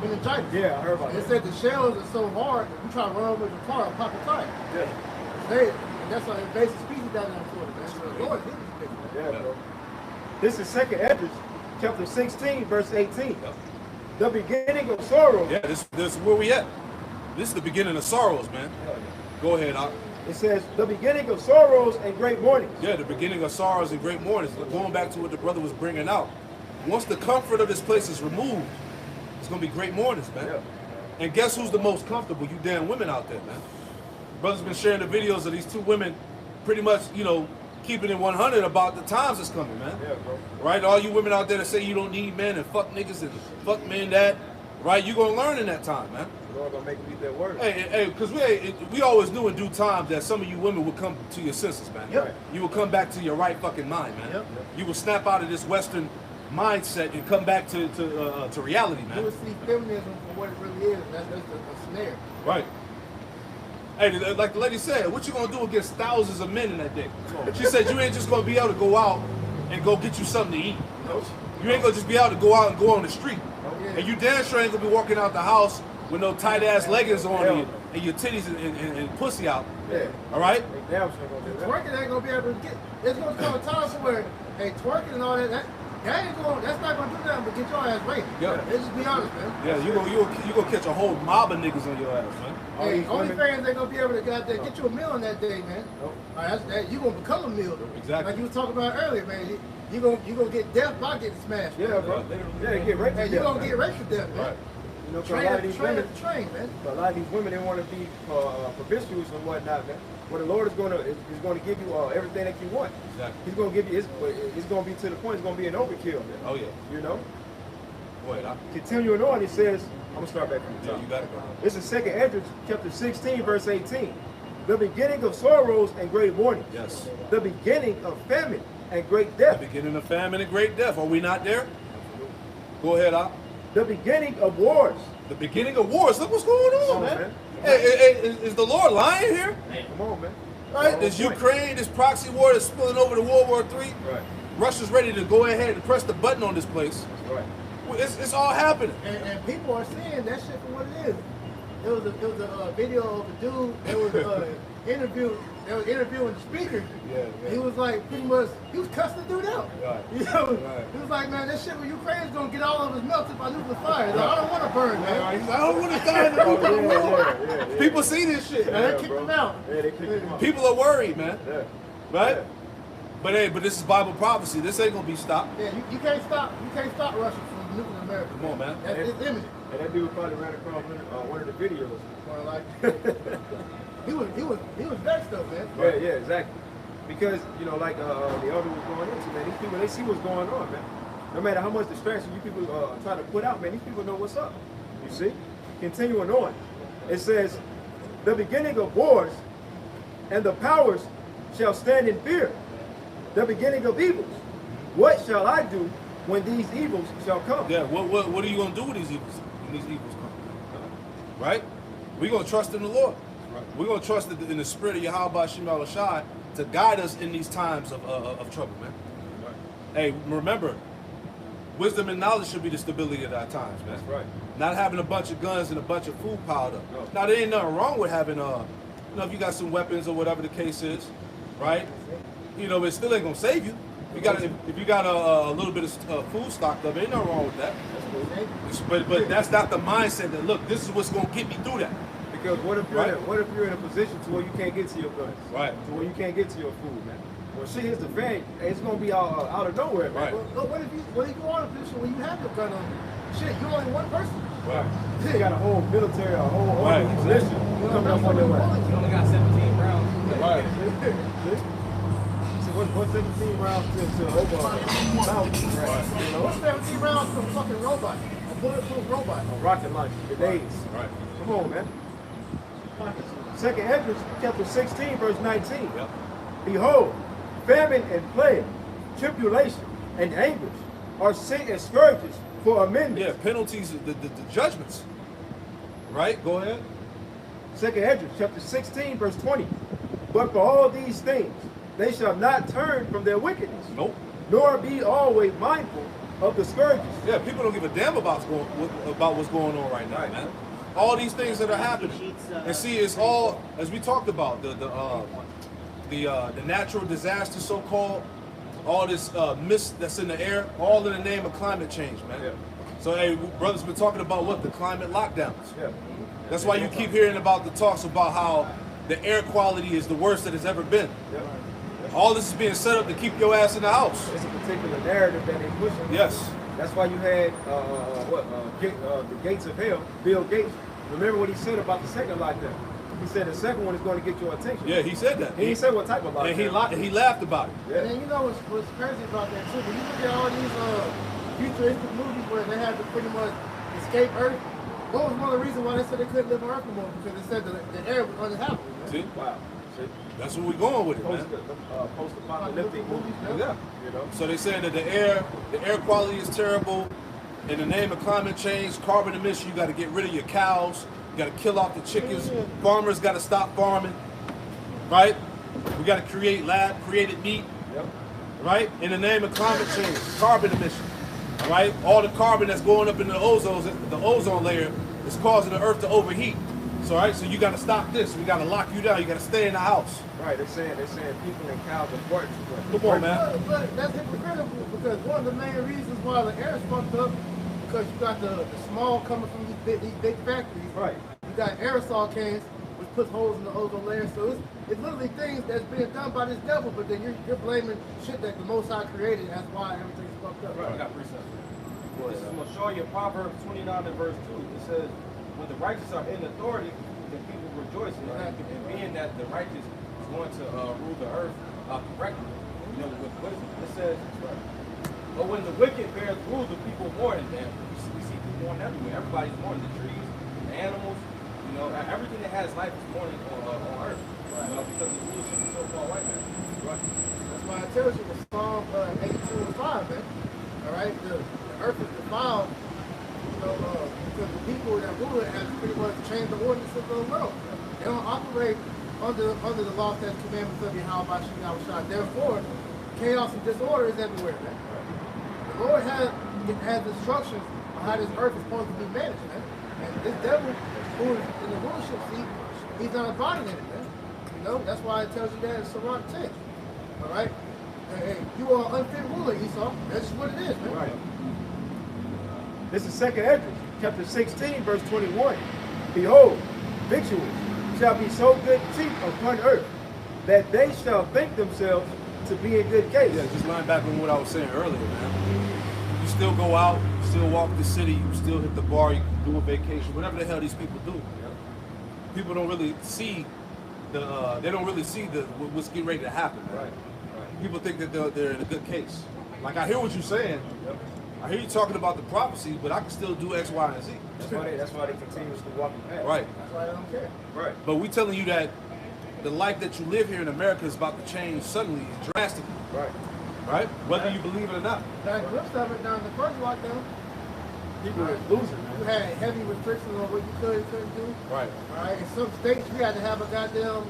meningitis. Yeah, I heard about They that. said the shells are so hard, if you try to run over with your car, it'll pop a tire. Yeah. That's an invasive species down there in Florida, man. So the Lord did this thing, man. Yeah, bro. This is 2nd Esdras, chapter 16, verse 18. The beginning of sorrow. Yeah, this is where we at. This is the beginning of sorrows, man. Go ahead, Doc. It says, the beginning of sorrows and great mourning. Yeah, the beginning of sorrows and great mournings. Going back to what the brother was bringing out. Once the comfort of this place is removed, it's going to be great mournings, man. Yeah. And guess who's the most comfortable? You damn women out there, man. Brother's been sharing the videos of these two women pretty much, keeping it 100 about the times that's coming, man. Yeah, bro. Right? All you women out there that say you don't need men and fuck niggas and fuck men that, right? You going to learn in that time, man. The Lord gonna make me eat that word. Hey, because we always knew in due time that some of you women would come to your senses, man. Yep. You will come back to your right fucking mind, man. Yep. You will snap out of this Western mindset and come back to reality, You man. would see feminism for what it really is. That's a snare. Right. Hey, like the lady said, what you gonna do against thousands of men in that day? She said you ain't just gonna be able to go out and go get you something to eat. You ain't gonna just be able to go out and go on the street. And you damn sure ain't gonna be walking out the house with no tight ass leggings on and your titties and pussy out. Yeah. All right? They damn sure gonna do that. Twerking ain't gonna be able to get. It's gonna come a time where, hey, twerking and all that ain't going. That's not gonna do nothing but get your ass raped. Yeah. Let's just be honest, man. Yeah, you gonna catch a whole mob of niggas on your ass, man. All Hey, these women- OnlyFans ain't gonna be able to get you a meal on that day, man. Nope. All right, you gonna become a meal, though. Exactly. Like you was talking about earlier, man. You gonna get death by getting smashed. Yeah, bro. Yeah, they get raped. Hey, to you death, gonna man. get raped to death, man. Right. You know, 'cause a lot of these women, Train, man. a lot of these women, they want to be promiscuous and whatnot, man. Well, the Lord is going to give you everything that you want. Exactly. He's going to give you. It's going to be to the point. It's going to be an overkill, man. Oh yeah. You know. Wait, Continuing on, he says, I'm gonna start back from the yeah, top. you got it, bro. This is 2nd Esdras, chapter 16, verse 18. The beginning of sorrows and great mourning. Yes. The beginning of famine and great The death. beginning of famine and great death. Are we not there? Go ahead, Al. The beginning of wars. The beginning of wars. Look what's going on, Come on, man. man. Is the Lord lying here? Come on, man. Right? This Ukraine, this proxy war that's spilling over to World War III. Right. Russia's ready to go ahead and press the button on this place. Right. Well, it's all happening. And people are seeing that shit for what it is. It was a video of a dude that was interviewing the speaker. Yeah. He was like pretty much he was cussing the dude out. Right. You know? Right. He was like, man, that shit with Ukraine's gonna get all of us melted by nuclear fire. He's like, I don't want to burn, man. I don't want to die in the Oh, nuclear war. yeah. People see this shit. And they kicked him out. Yeah, they kicked him out. People are worried, man. Yeah. Right? Yeah. But hey, but this is Bible prophecy. This ain't gonna be stopped. Yeah, you can't stop Russia from nuclear America. Come on, man. It's imminent. And that dude probably ran across one of the videos. Or like, he was vexed though, man. Yeah, exactly. Because, you know, like the elder was going into, man, these people, they see what's going on, man. No matter how much distraction you people try to put out, man, these people know what's up. You see? Continuing on. It says, the beginning of wars and the powers shall stand in fear. The beginning of evils. What shall I do when these evils shall come? Yeah, what are you gonna do with these evils when these evils come? Right? We're gonna trust in the Lord. We're gonna trust in the spirit of Yahweh Shem Shai to guide us in these times of trouble, man. Hey, remember, wisdom and knowledge should be the stability of our times, man. That's right. Not having a bunch of guns and a bunch of food piled up. No. Now, there ain't nothing wrong with having, if you got some weapons or whatever the case is, right? You know, it still ain't gonna save you. If you got a little bit of food stocked up, ain't nothing wrong with that. But that's not the mindset that, look, this is what's gonna get me through that. Because what if you're in a position to where you can't get to your guns? Right. To where you can't get to your food, man. Well, shit hits the fan, it's gonna be out of nowhere, man. Right. Well, what if you go on a position where you have your gun on you? Shit, you're only one person. Right. You got a whole military, a whole Right. position coming up on your way. You only got 17 rounds. Right. So what's 17 rounds to over a mountain? Right. You know? What's 17 rounds from a fucking robot? A bulletproof robot. A rocket launcher, grenades. Right. Come on, man. Second Ezra chapter 16, verse 19. Yep. Behold, famine and plague, tribulation and anguish are sent as scourges for amendment. Yeah, penalties, the judgments. Right? Go ahead. Second Ezra chapter 16, verse 20. But for all these things, they shall not turn from their wickedness, Nope. nor be always mindful of the scourges. Yeah, people don't give a damn about what's going on right now, man. All these things that are happening, and see, it's all as we talked about the natural disaster, so-called, all this mist that's in the air, all in the name of climate change, man. Yeah. So, hey, brothers been talking about what the climate lockdowns. Yeah. That's why you keep hearing about the talks about how the air quality is the worst that it's ever been. Yeah. All this is being set up to keep your ass in the house. It's a particular narrative that they pushing. Yes. That's why you had the gates of hell, Bill Gates. Remember what he said about the second lockdown? He said the second one is going to get your attention. Yeah, he said that. He didn't say what type of lockdown. And he laughed about it. Yeah. And then you know what's crazy about that too? When you look at all these futuristic movies where they have to pretty much escape Earth, what was one of the reasons why they said they couldn't live on Earth anymore? Because they said the air was uninhabitable. See? Wow. See? That's where we're going with it, man. Post-apocalyptic movies. Yeah. You know. So they saying that the air quality is terrible. In the name of climate change, carbon emission, you got to get rid of your cows. You got to kill off the chickens. Farmers got to stop farming. Right? We got to create lab-created meat. Yep. Right? In the name of climate change, carbon emission. All right? All the carbon that's going up in the ozone layer is causing the earth to overheat. So, all right, so you got to stop this. We got to lock you down. You got to stay in the house. Right. They're saying people and cows are important. Come on, man. But that's hypocritical because one of the main reasons why the air is fucked up because you got the smog coming from these big factories. Right. You got aerosol cans which puts holes in the ozone layer. So it's literally things that's being done by this devil, but then you're blaming shit that the Most High created. That's why everything's fucked up. I got precepts. This is going to show you Proverbs 29 and verse 2. It says, when the righteous are in authority, the people rejoice. And being that the righteous is going to rule the earth correctly, with wisdom. It says, but when the wicked bears rule, the people mourn. And we see people mourning everywhere. Everybody's mourning. The trees, the animals, everything that has life is mourning on earth. secular world. They don't operate under the law, statutes, commandments of Yahweh Shai. Therefore, chaos and disorder is everywhere, man. The Lord has instructions on how this earth is supposed to be managed, man. And this devil who is in the rulership seat, he's not abiding in it, man. You know, that's why it tells you that in Sirach 10. All right? Hey, you are an unfit ruler, Esau. That's just what it is, man. Right. This is 2nd Esdras, chapter 16, verse 21. Behold, victuals shall be so good cheap upon earth, that they shall think themselves to be in good case. Yeah, just line back on what I was saying earlier, man. You still go out, you still walk the city, you still hit the bar, you do a vacation, whatever the hell these people do. People don't really see they don't really see what's getting ready to happen. Man. Right. People think that they're in a good case. Like, I hear what you're saying. I hear you talking about the prophecy, but I can still do X, Y, and Z. That's why they continuously walk the path. Right. That's why they don't care. Right. But we telling you that the life that you live here in America is about to change suddenly, drastically. Right. Right? Whether you believe it or not. Got a glimpse of it now in the first lockdown. People are losing, You man. had heavy restrictions on what you could and couldn't do. Right. All right. In some states, you had to have a goddamn,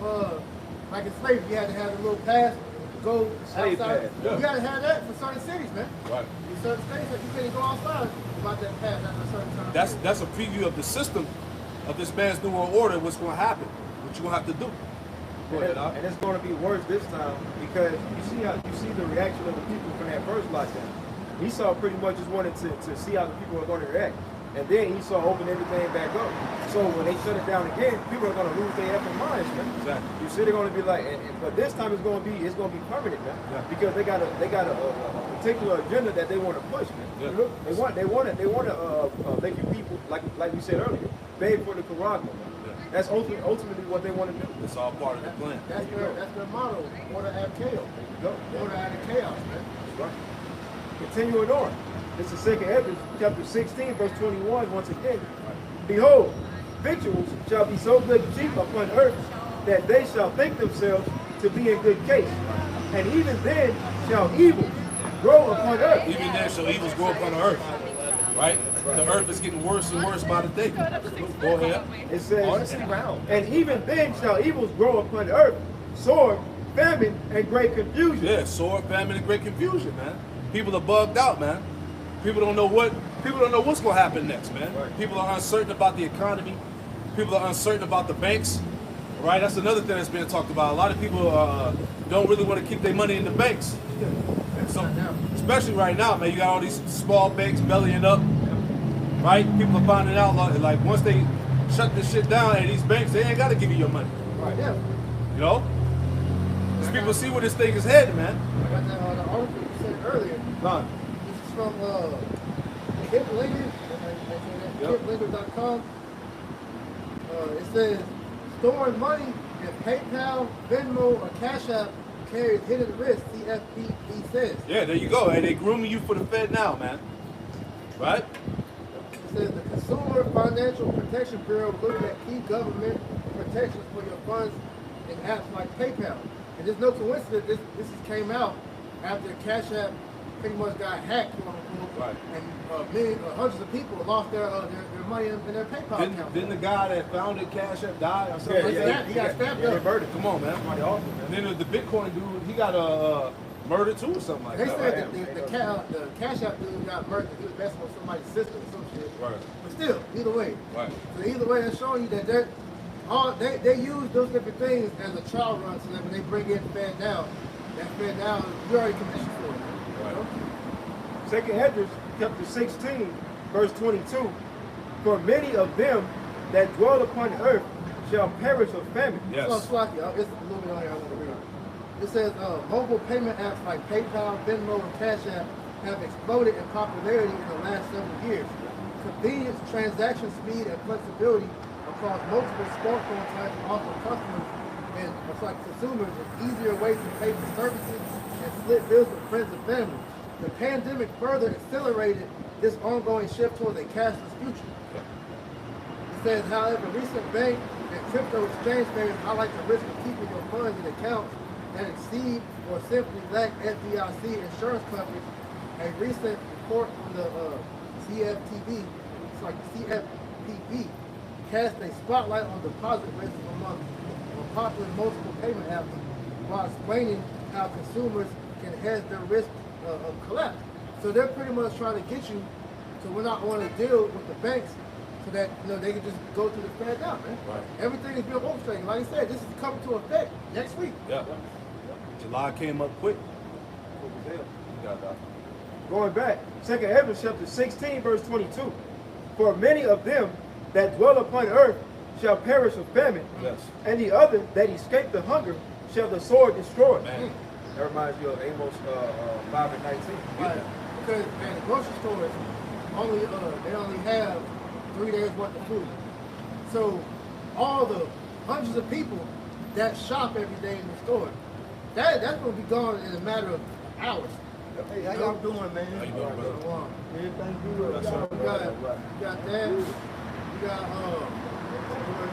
like in slavery, you had to have a little pass to go Slave outside. pass, yeah. You had to have that for certain cities, man. Right. In certain states, that you couldn't go outside about that pass after a certain time. That's a preview of the system of this man's new world order, what's going to happen, what you're going to have to do. Go ahead, Al. And it's going to be worse this time because you see the reaction of the people from that first lockdown. Esau pretty much just wanted to see how the people are going to react. And then Esau opened everything back up. So when they shut it down again, people are going to lose their effing minds, man. Exactly. You see, they're going to be like, but this time it's going to be permanent, man. Yeah. Because they got a particular agenda that they want to push, man. Yeah. You know? They want to make you people like we said earlier, beg for the Quran, man. Yeah. That's ultimately what they want to do. It's all part of the plan. That's their motto. Order out of chaos. Go. Order out of chaos, man. Right. Continuing on. This is 2nd Esdras, chapter 16, verse 21, once again. Behold, victuals shall be so good cheap upon earth, that they shall think themselves to be in good case. And even then shall evil grow upon earth. Even then, so evils grow upon the earth. Right? The earth is getting worse and worse by the day. Go ahead. It says, Honestly, round. and even then shall evils grow upon earth, sword, famine, and great confusion. Yeah, sword, famine, and great confusion, man. People are bugged out, man. People don't know what's going to happen next, man. Right. People are uncertain about the economy. People are uncertain about the banks. Right? That's another thing that's being talked about. A lot of people don't really want to keep their money in the banks. So, especially right now, man, you got all these small banks bellying up. Right? People are finding out, like once they shut this shit down at these banks, they ain't got to give you your money. Right, yeah. You know? Because people see where this thing is headed, man. I got that the article you said earlier. Done. This is from Kip Linder, Yep. KipLinder.com. It says, storing money in PayPal, Venmo, or Cash App carries hidden risk, CFPB says. Yeah, there you go. Hey, they grooming you for the Fed now, man. Right? It says the Consumer Financial Protection Bureau looking at key government protections for your funds in apps like PayPal. And there's no coincidence this came out after Cash App pretty much got hacked, quote unquote, Right. and hundreds of people lost their money in their PayPal account. Didn't the guy that founded Cash App die or something? Yeah, like that? he got stabbed Yeah, they up. murdered. Come on, man. Somebody awful, man. And then the Bitcoin dude, he got murdered too or something like They that. said Right? that the Cash App dude got murdered. He was messing with somebody's system or some shit. Right. But still, either way. Right. So either way, that's showing you that they use those different things as a trial run, so that when they bring in Fed down, that Fed down, you already commissioned for it. You know? 2nd Esdras, chapter 16, verse 22. For many of them that dwell upon earth shall perish of famine. Yes. So, Slocky, it's a little bit on here I want to read. It says mobile payment apps like PayPal, Venmo, and Cash App have exploded in popularity in the last several years. Convenience, transaction speed, and flexibility across multiple smartphone types offer customers and consumers an easier way to pay for services and split bills with friends and family. The pandemic further accelerated this ongoing shift towards a cashless future. It says, however, recent bank and crypto exchange failures highlight the risk of keeping your funds in accounts that exceed or simply lack FDIC insurance coverage. A recent report from the CFPB cast a spotlight on deposit rates among popular multiple payment apps while explaining how consumers can hedge their risk of collapse. So they're pretty much trying to get you to not want to deal with the banks so that they can just go to the Fed now, man. Right. Everything is being orchestrated. Like I said, this is coming to effect next week. Yeah. July came up quick. You got that. Going back, 2 Ezra chapter 16, verse 22. For many of them that dwell upon earth shall perish of famine, Yes. and the other that escape the hunger shall the sword destroy. Man. That reminds you of Amos 5 and 19. Right. Because man, the grocery stores they only have 3 days worth of food. So all the hundreds of people that shop every day in the store, that's going to be gone in a matter of hours. Hey, how y'all doing, man? How you doing, brother? Everything good. Yes, sir. You got that. You got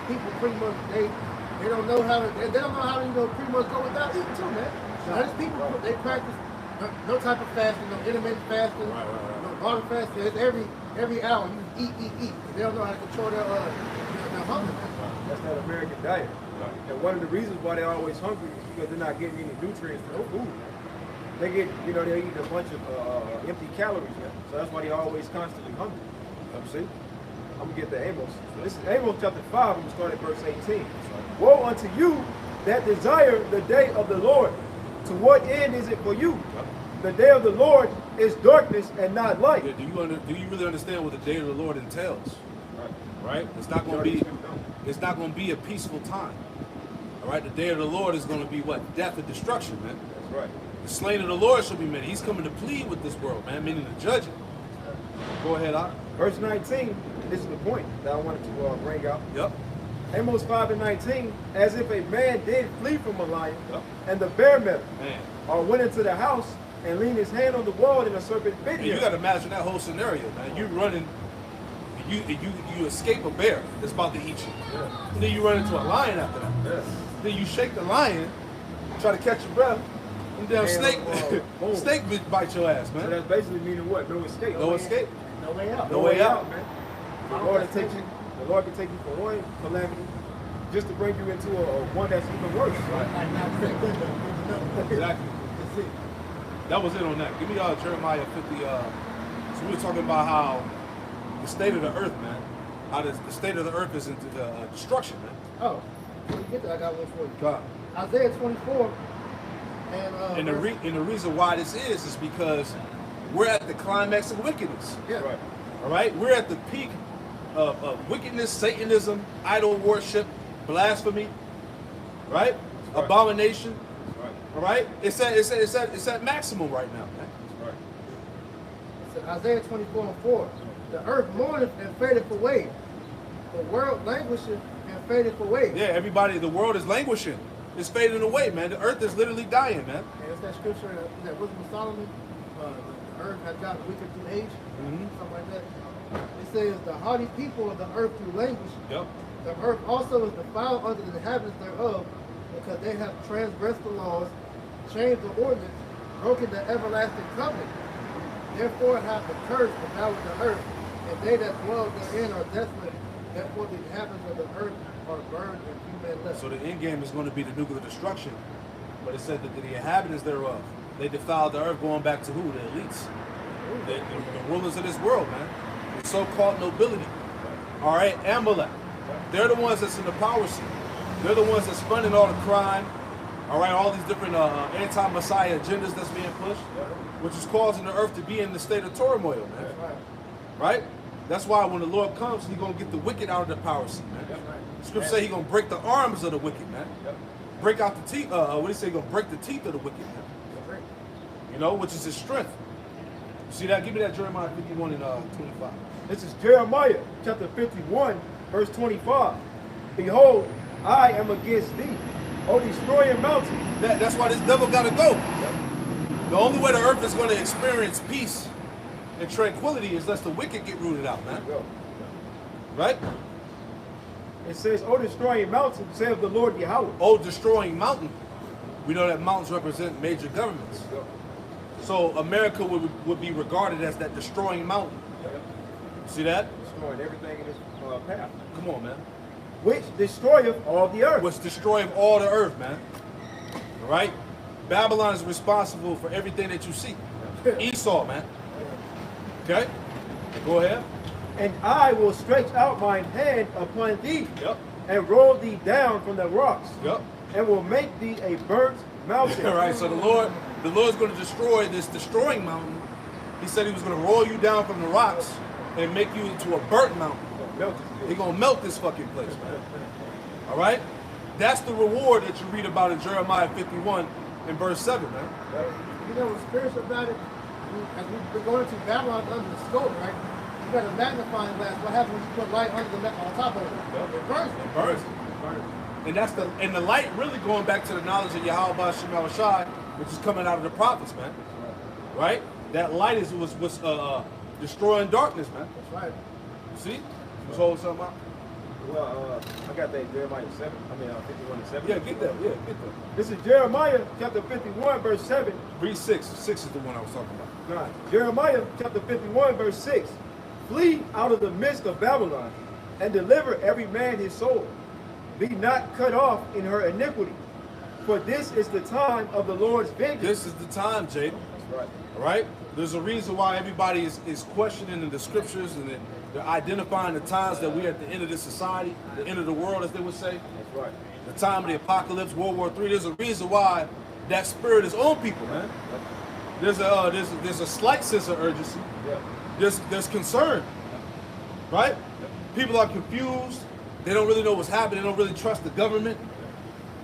people pretty much they don't know how to pretty much go without eating too, man. Now these people they practice no type of fasting, no intermittent fasting, Right. no water fasting. It's every hour you eat. They don't know how to control their hunger. That's that American diet. Right. And one of the reasons why they're always hungry is because they're not getting any nutrients from the food. They get, they're eating a bunch of empty calories, man. So that's why they're always constantly hungry. See? I'm going to get to Amos. This is Amos chapter 5, I'm going to start at verse 18. Woe unto you that desire the day of the Lord. To what end is it for you? The day of the Lord is darkness and not light. Yeah, do you really understand what the day of the Lord entails? Right? It's not going to be a peaceful time. All right? The day of the Lord is going to be what? Death and destruction, man. That's right. The slain of the Lord shall be many. He's coming to plead with this world, man, meaning to judge it. Go ahead, Ak. Verse 19, this is the point that I wanted to bring out. Yep. Amos 5 and 19, as if a man did flee from a lion, Yep. and the bear met him, Man. or went into the house and leaned his hand on the wall, and a serpent bit And you him. got to imagine that whole scenario, man. You running, you escape a bear that's about to eat you. Yeah. And then you run into a lion after that. Yes. Then you shake the lion, try to catch your breath, and damn Hand snake, on the wall. Boom. snake bite your ass, So man. that's basically meaning what? No escape. No escape. No way out. No way out. man. The Lord can take you. The Lord can take you from one calamity just to bring you into a one that's even worse. Exactly. That was it on that. Give me Jeremiah 50. So we were talking about how the state of the earth, man. How the state of the earth is into destruction, man. Oh, when you get there, I got one for you. God. Isaiah 24 and And the reason why this is because we're at the climax of wickedness. yeah. Right. All right, we're at the peak of wickedness, Satanism, idol worship, blasphemy, right? Right. Abomination. Right. All right, it's at maximum right now, man. Right. So Isaiah 24 and 4. The earth mourneth and fadeth away. The world languisheth and fadeth away. Yeah, everybody, the world is languishing. It's fading away, man. The earth is literally dying, man. And it's that scripture in that Wisdom of Solomon. The earth has gotten weaker through age. Something like that. It says, the haughty people of the earth do languish. Yep. The earth also is defiled unto the inhabitants thereof, because they have transgressed the laws, changed the ordinance, broken the everlasting covenant. Therefore hath the curse devoured the earth, and they that dwell therein are desolate. Therefore the inhabitants of the earth are burned, and few men left. So the end game is going to be the nuclear destruction. But it said that the inhabitants thereof, they defiled the earth, going back to who? The elites. The rulers of this world, man. The so-called nobility. All right, Amalek. They're the ones that's in the power seat. They're the ones that's funding all the crime. All right, all these different anti-Messiah agendas that's being pushed, which is causing the earth to be in the state of turmoil, man. Right. Right? That's why when the Lord comes, He's gonna get the wicked out of the power seat, man. Scripture say He's gonna break the arms of the wicked, man. Break out the teeth. What do you say? He's gonna break the teeth of the wicked, man. You know, which is His strength. You see that? Give me that Jeremiah 51 and 25. This is Jeremiah chapter 51, verse 25. Behold, I am against thee, O destroying mountain. That's why this devil gotta go. The only way the earth is gonna experience peace and tranquility is lest the wicked get rooted out, man. Right? It says, O destroying mountain, saith the Lord Yahweh. Oh, destroying mountain. We know that mountains represent major governments. So America would be regarded as that destroying mountain. See that? Destroying everything in this path, Come on, man. which destroyeth all the earth. Was destroying all the earth, man. All right? Babylon is responsible for everything that you see. Esau, man. Okay? Go ahead. And I will stretch out mine hand upon thee, Yep. and roll thee down from the rocks, Yep. and will make thee a burnt mountain. All right, so the Lord's going to destroy this destroying mountain. He said he was going to roll you down from the rocks and make you into a burnt mountain. He's going to melt this fucking place, man. All right? That's the reward that you read about in Jeremiah 51 and verse 7, man. You know what's spiritual about it? As we're going to Babylon under the scope, right? You got a magnifying glass. What happens when you put light under on top of it? It burns. It burns. And the light really going back to the knowledge of Yahweh Shem Shai, which is coming out of the prophets, man. Right? That light was destroying darkness, man. That's right. See? Was holding something out? Well, I got that Jeremiah 7. 51 and 7. Yeah, get that. Yeah, get that. This is Jeremiah chapter 51, verse 7. Read 6. 6 is the one I was talking about. God. Jeremiah chapter 51, verse 6. Flee out of the midst of Babylon, and deliver every man his soul. Be not cut off in her iniquity, for this is the time of the Lord's vengeance. This is the time, Jaden. That's right. All right? There's a reason why everybody is questioning in the scriptures, and they're identifying the times that we're at the end of this society, the end of the world, as they would say. That's right. The time of the apocalypse, World War III. There's a reason why that spirit is on people, man. There's a slight sense of urgency. Yeah. There's concern, right? People are confused. They don't really know what's happening. They don't really trust the government,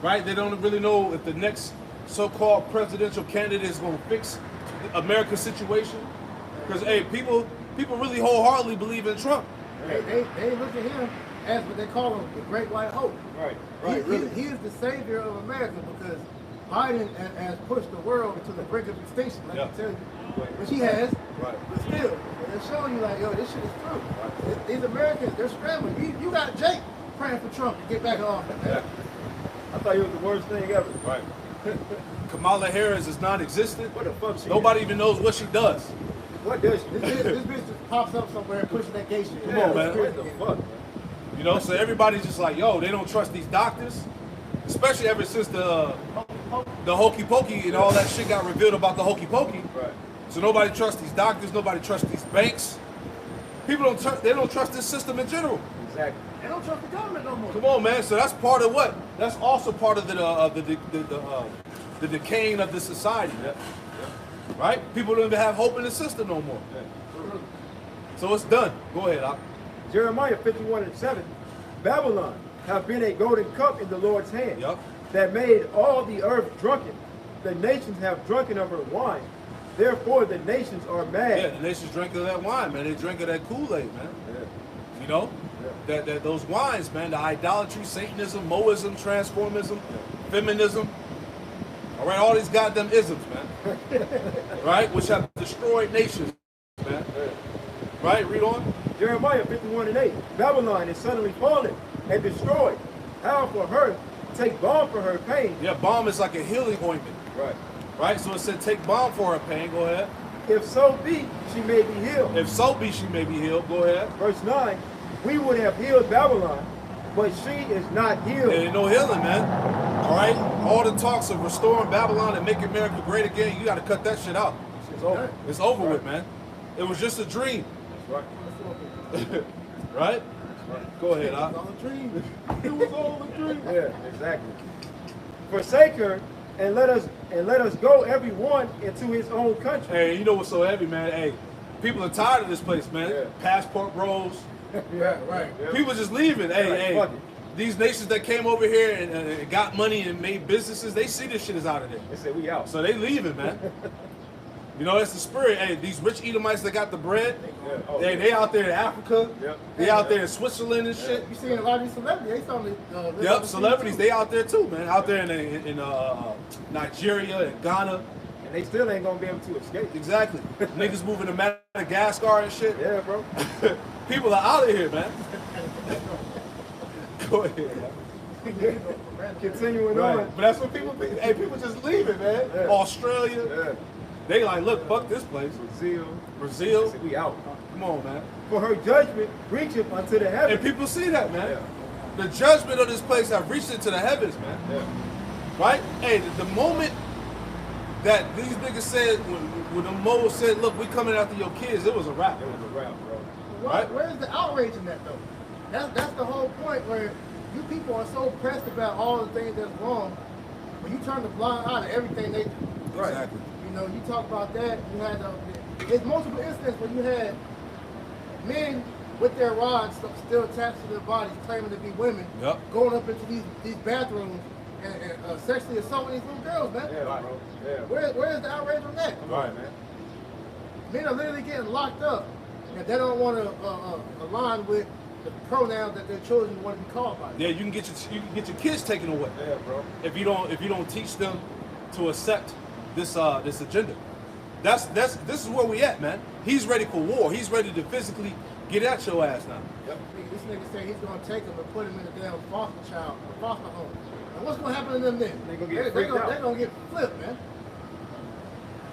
right? They don't really know if the next so-called presidential candidate is going to fix America's situation. Because hey, people really wholeheartedly believe in Trump. They look at him as what they call him, the Great White Hope. Right. He is the savior of America because Biden has pushed the world into the brink of extinction, like I tell you. Which he has. Right. But still, they're showing you like, yo, this shit is true. These Americans, they're scrambling. You got Jake praying for Trump to get back in office. Yeah. I thought he was the worst thing ever. Right. Kamala Harris is non-existent. What the fuck she Nobody even knows what she does. What does she? This bitch just pops up somewhere and pushes that gay shit. Come on, man. What the fuck? You know, so everybody's just like, yo, they don't trust these doctors, especially ever since the hokey pokey and all that shit got revealed about the hokey pokey. Right. So nobody trusts these doctors, nobody trusts these banks. People don't trust this system in general. Exactly. They don't trust the government no more. Come on, man. So that's part of what? That's also part of the decaying of the society. Right? People don't even have hope in the system no more. So it's done. Go ahead, Doc. Jeremiah 51 and 7. Babylon have been a golden cup in the Lord's hand, Yup. that made all the earth drunken. The nations have drunken of her wine. Therefore the nations are mad. Yeah, the nations drink of that wine, man. They drink of that Kool-Aid, man. Yeah. You know? That those wines, man, the idolatry, Satanism, Moism, transformism, feminism. All right, all these goddamn isms, man. Right? Which have destroyed nations, man. Right? Read on. Jeremiah 51 and 8. Babylon is suddenly fallen and destroyed. How for her? Take balm for her pain. Yeah, balm is like a healing ointment. Right. Right? So it said take balm for her pain. Go ahead. If so be, she may be healed. If so be, she may be healed. Go ahead. Verse 9. We would have healed Babylon, but she is not healed. There ain't no healing, man. All right? All the talks of restoring Babylon and making America great again, you got to cut that shit out. It's over. It's over with, man. It was just a dream. Right. Right? Go ahead, It was Doc. all a dream. It was all a dream. Yeah, exactly. Forsake her and let us go every one into his own country. Hey, you know what's so heavy, man? Hey, people are tired of this place, man. Yeah. Passport bros. Yeah, right. Yeah. People just leaving. Hey, Like, hey. fuck it. These nations that came over here and got money and made businesses, they see this shit is out of there. They said we out. So they leaving, man. You know, that's the spirit. Hey, these rich Edomites that got the bread, Yeah. Oh, hey, they out there in Africa. Yep. They out there in Switzerland and shit. You seeing a lot of these celebrities, they starting to live Yep, overseas, celebrities, too. they out there too, man. Out there in Nigeria and Ghana. And they still ain't gonna be able to escape. Exactly. Niggas moving to Madagascar and shit. Yeah, bro. People are out of here, man. Go ahead. Continuing Right. on. But that's what people think. Hey, people just leaving, man. Yeah. Australia. Yeah. They like, look, fuck this place. Brazil. They Brazil. said we out. Come on, man. for her judgment reacheth unto the And heavens. people see that, man. Yeah. The judgment of this place have reached into the heavens, man. Yeah. Right? Hey, the moment that these niggas said, when the Mo said, look, we coming after your kids, it was a wrap. It was a wrap, bro. Right. Where's the outrage in that though? That's the whole point where you people are so pressed about all the things that's wrong, but you turn the blind eye to everything they do. Right. Exactly. You know, you talk about that. You had there's multiple instances where you had men with their rods still attached to their bodies, claiming to be women, Yep. going up into these bathrooms and sexually assaulting these little girls, man. Yeah, bro. Yeah. Where's the outrage on that? Right. man. Men are literally getting locked up, and they don't want to align with the pronouns that their children want to be called by. Yeah, you can get your kids taken away Yeah, bro. if you don't teach them to accept this this agenda. This is where we at, man. He's ready for war. He's ready to physically get at your ass now. Yep. This nigga said he's gonna take them and put them in a damn foster home. And what's gonna happen to them then? They gonna get freaked out. They're gonna get flipped, man.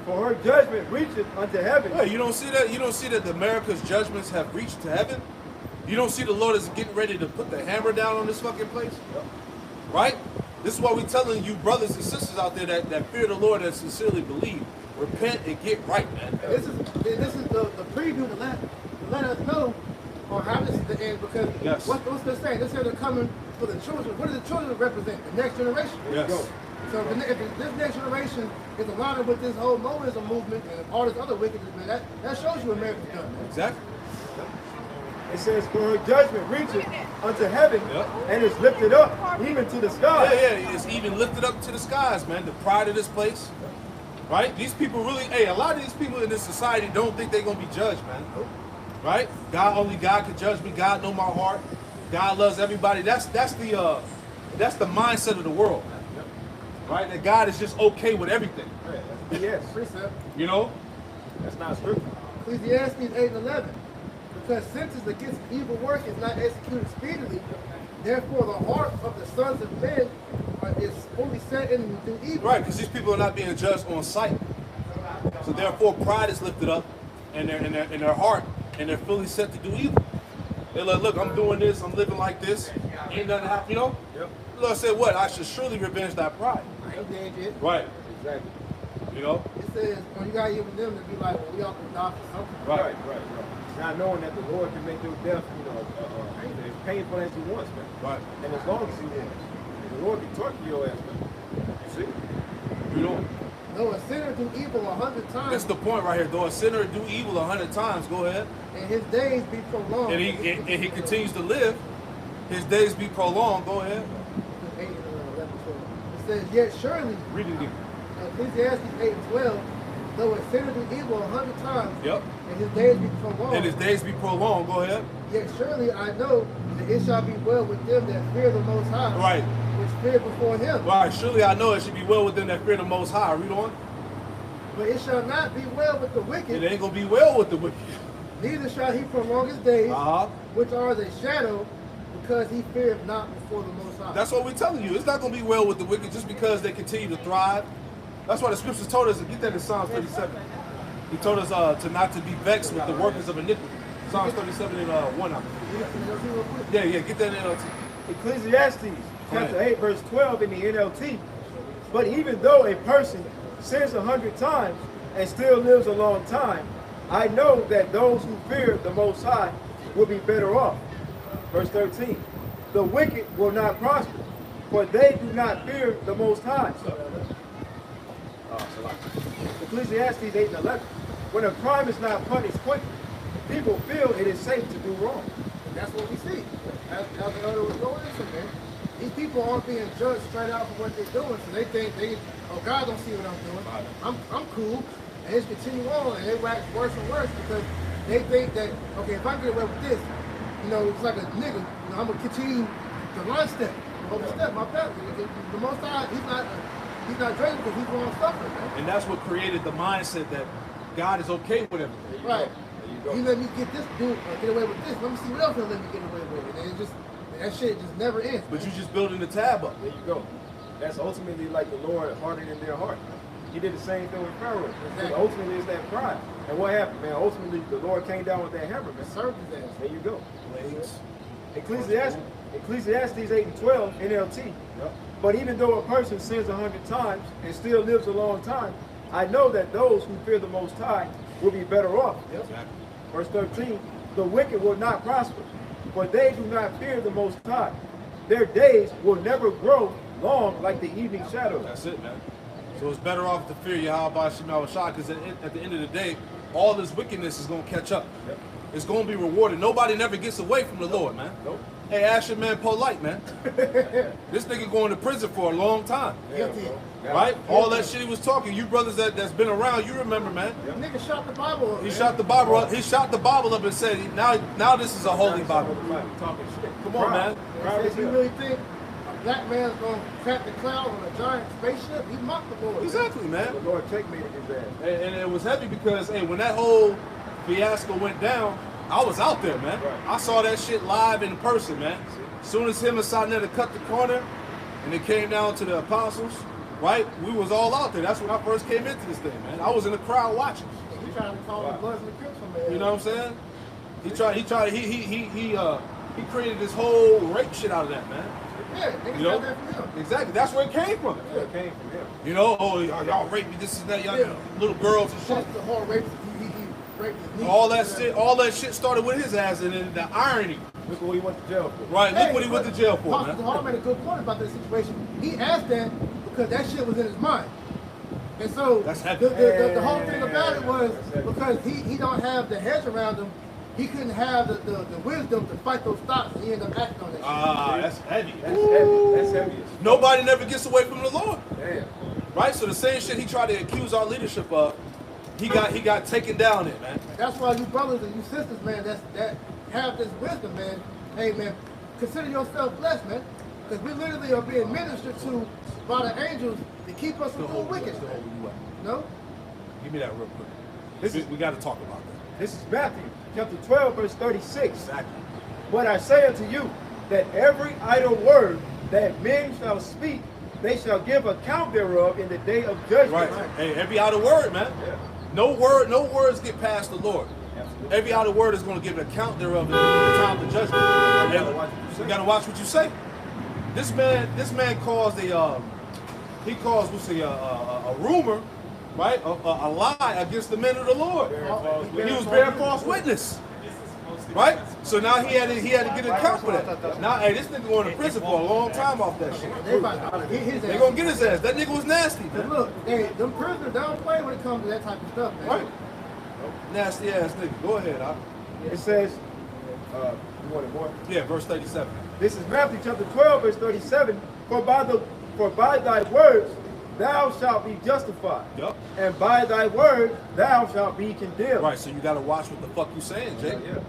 For her judgment reacheth unto heaven. Hey, you don't see that? You don't see that America's judgments have reached to heaven? You don't see the Lord is getting ready to put the hammer down on this fucking place? Right? This is why we're telling you brothers and sisters out there that fear the Lord, that sincerely believe. Repent and get right, man. This is the preview to let us know on how this is the end, because Yes. what's they saying? They say they're coming for the children. What do the children represent? The next generation. Yes. So if this next generation is aligned with this whole Moism movement and all this other wickedness, man, that shows you America's done, man. Exactly. It says, for her judgment reacheth unto heaven, Yep. and is lifted up even to the sky. Yeah, it's even lifted up to the skies, man. The pride of this place. Right? These people really, a lot of these people in this society don't think they're going to be judged, man. Right? Only God can judge me. God know my heart. God loves everybody. That's the mindset of the world, man. Right? That God is just okay with everything. Yes. Precept. You know? That's not scripture. Ecclesiastes 8:11. Because sentence against evil work is not executed speedily, therefore the heart of the sons of men is fully set in to do evil. Right, because these people are not being judged on sight. So therefore pride is lifted up in their heart, and they're fully set to do evil. They're like, look, I'm doing this, I'm living like this, ain't nothing happen, you know? Yep. The Lord said what? I should surely revenge thy pride. I ain't dead yet. Right. Exactly. You know? It says, well, you gotta give them to be like, well, we all can die for something. Right. Not knowing that the Lord can make your death, as painful as He wants, man. Right. And as long as He wants. The Lord can torture your ass, man. See? You know? Though a sinner do evil 100 times, That's the point right here. Though a sinner do evil 100 times, go ahead. and his days be prolonged. And he continues to live. His days be prolonged. Go ahead. 8, 11, 12. It says, yet surely, Read it again. Ecclesiastes 8:12, though a sinner do evil 100 times, Yep. and his days be prolonged. And his days be prolonged. Go ahead. Yet surely I know that it shall be well with them that fear the Most High, Right. which fear before Him. Right. Surely I know it should be well with them that fear the Most High. Read on. But it shall not be well with the It wicked, ain't gonna be well with the wicked. neither shall he prolong his days, Uh-huh. which are as a shadow, because he feareth not before the Most High. That's what we're telling you. It's not gonna be well with the wicked just because they continue to thrive. That's why the scriptures told us to get that in Psalms 37. He told us to not to be vexed with the workers of iniquity. Psalms 37 and 1. Yeah, get that in NLT. Ecclesiastes chapter Right. 8, verse 12 in the NLT. But even though a person sins 100 times and still lives a long time, I know that those who fear the Most High will be better off. Verse 13. The wicked will not prosper, for they do not fear the Most High. Ecclesiastes 8 and 11. When a crime is not punished quickly, people feel it is safe to do wrong. And that's what we see. As the elder was going into, man. These people aren't being judged straight out for what they're doing, so they think God don't see what I'm doing. I'm cool. And they just continue on, and they wax worse and worse because they think that, okay, if I get away with this, it's like a nigga, I'm gonna continue to line step, overstep my boundary. The Most High, he's not drinking because he's going to suffer, man. And that's what created the mindset that God is okay with everything. Right. He let me get this dude, get away with this. Let me see what else he'll let me get away with. And it just, that shit just never ends. But you just building the tab up. There you go. That's ultimately like the Lord hardening their heart. He did the same thing with Pharaoh. Because ultimately, it's that pride. And what happened, man? Ultimately, the Lord came down with that hammer, man. Served his ass. There you go. Plagues. Ecclesiastes 8:12, NLT. But even though a person sins 100 times and still lives a long time, I know that those who fear the Most High will be better off. Exactly. Verse 13, the wicked will not prosper, for they do not fear the Most High. Their days will never grow long like the evening shadows. That's it, man. So it's better off to fear Yahweh Shema Shah, because at the end of the day, all this wickedness is going to catch up. Yep. It's going to be rewarded. Nobody never gets away from the Lord, man. Nope. Hey, ask your man Polite, man. This nigga going to prison for a long time. Guilty. Yeah. Right? All that shit he was talking. You brothers that's been around, you remember, man. Nigga shot the Bible up, He man. shot the Bible up. He shot the Bible up and said, now this is a holy Bible. Talking shit. Come on, man. Proud If as you hell. really think a black man's gonna crack the cloud on a giant spaceship, he mocked the Lord. Exactly, man. The Lord checkmated his ass. And it was heavy because, hey, when that whole fiasco went down, I was out there, man. Right. I saw that shit live in person, man. As soon as him and Sinetta cut the corner, and it came down to the apostles, right? We was all out there. That's when I first came into this thing, man. I was in the crowd watching. He trying to call the Bloods and the Crips from there. You know what I'm saying? He created this whole rape shit out of that, man. Yeah, niggas You know? got that from him. Exactly. That's where it came from. Yeah, it came from him. You know, oh, y'all raped me, this and that, y'all Yeah. little girls and shit. Plus the whole rape, he raped his niece. All that shit started with his ass, and then the irony. Look what he went to jail for. Right, look what he went to jail for, Pastor man. Hall made a good point about this situation. He asked that because that shit was in his mind. And so That's heavy. the whole thing about it was That's heavy. because he don't have the hedge around him, he couldn't have the wisdom to fight those thoughts, and he ended up acting on that shit. Ah, that's heavy. That's heavy. That's heavy. Nobody never gets away from the Lord, Damn. right? So the same shit he tried to accuse our leadership of, he got taken down it, man. That's why you brothers and you sisters, man, that have this wisdom, man. Hey, man, consider yourself blessed, man. Because we literally are being ministered to by the angels to keep us from doing wicked. Still holding you up. No? Give me that real quick. We got to talk about that. This is Matthew chapter 12, verse 36. Exactly. But I say unto you that every idle word that men shall speak, they shall give account thereof in the day of judgment. Right. Hey, every other word, man. Yeah. No words get past the Lord. Absolutely. Every other word is going to give an account thereof in the time of judgment. And you got to watch what you say. This man caused a rumor, right? A lie against the men of the Lord. He was bearing false witness, right? So now he had to get an account for that. Now, hey, this nigga going to prison for a long time off that shit. They about to get his They ass. gonna get his ass. That nigga was nasty, But man. look, hey, them prisoners, they don't play when it comes to that type of stuff, man. Right? Nasty ass nigga. Go ahead, huh? It says, you want it more? Yeah, verse 37. This is Matthew chapter 12, verse 37. For by thy words thou shalt be justified, Yup. and by thy words thou shalt be condemned. Right, so you gotta watch what the fuck you saying, Jake. Yeah.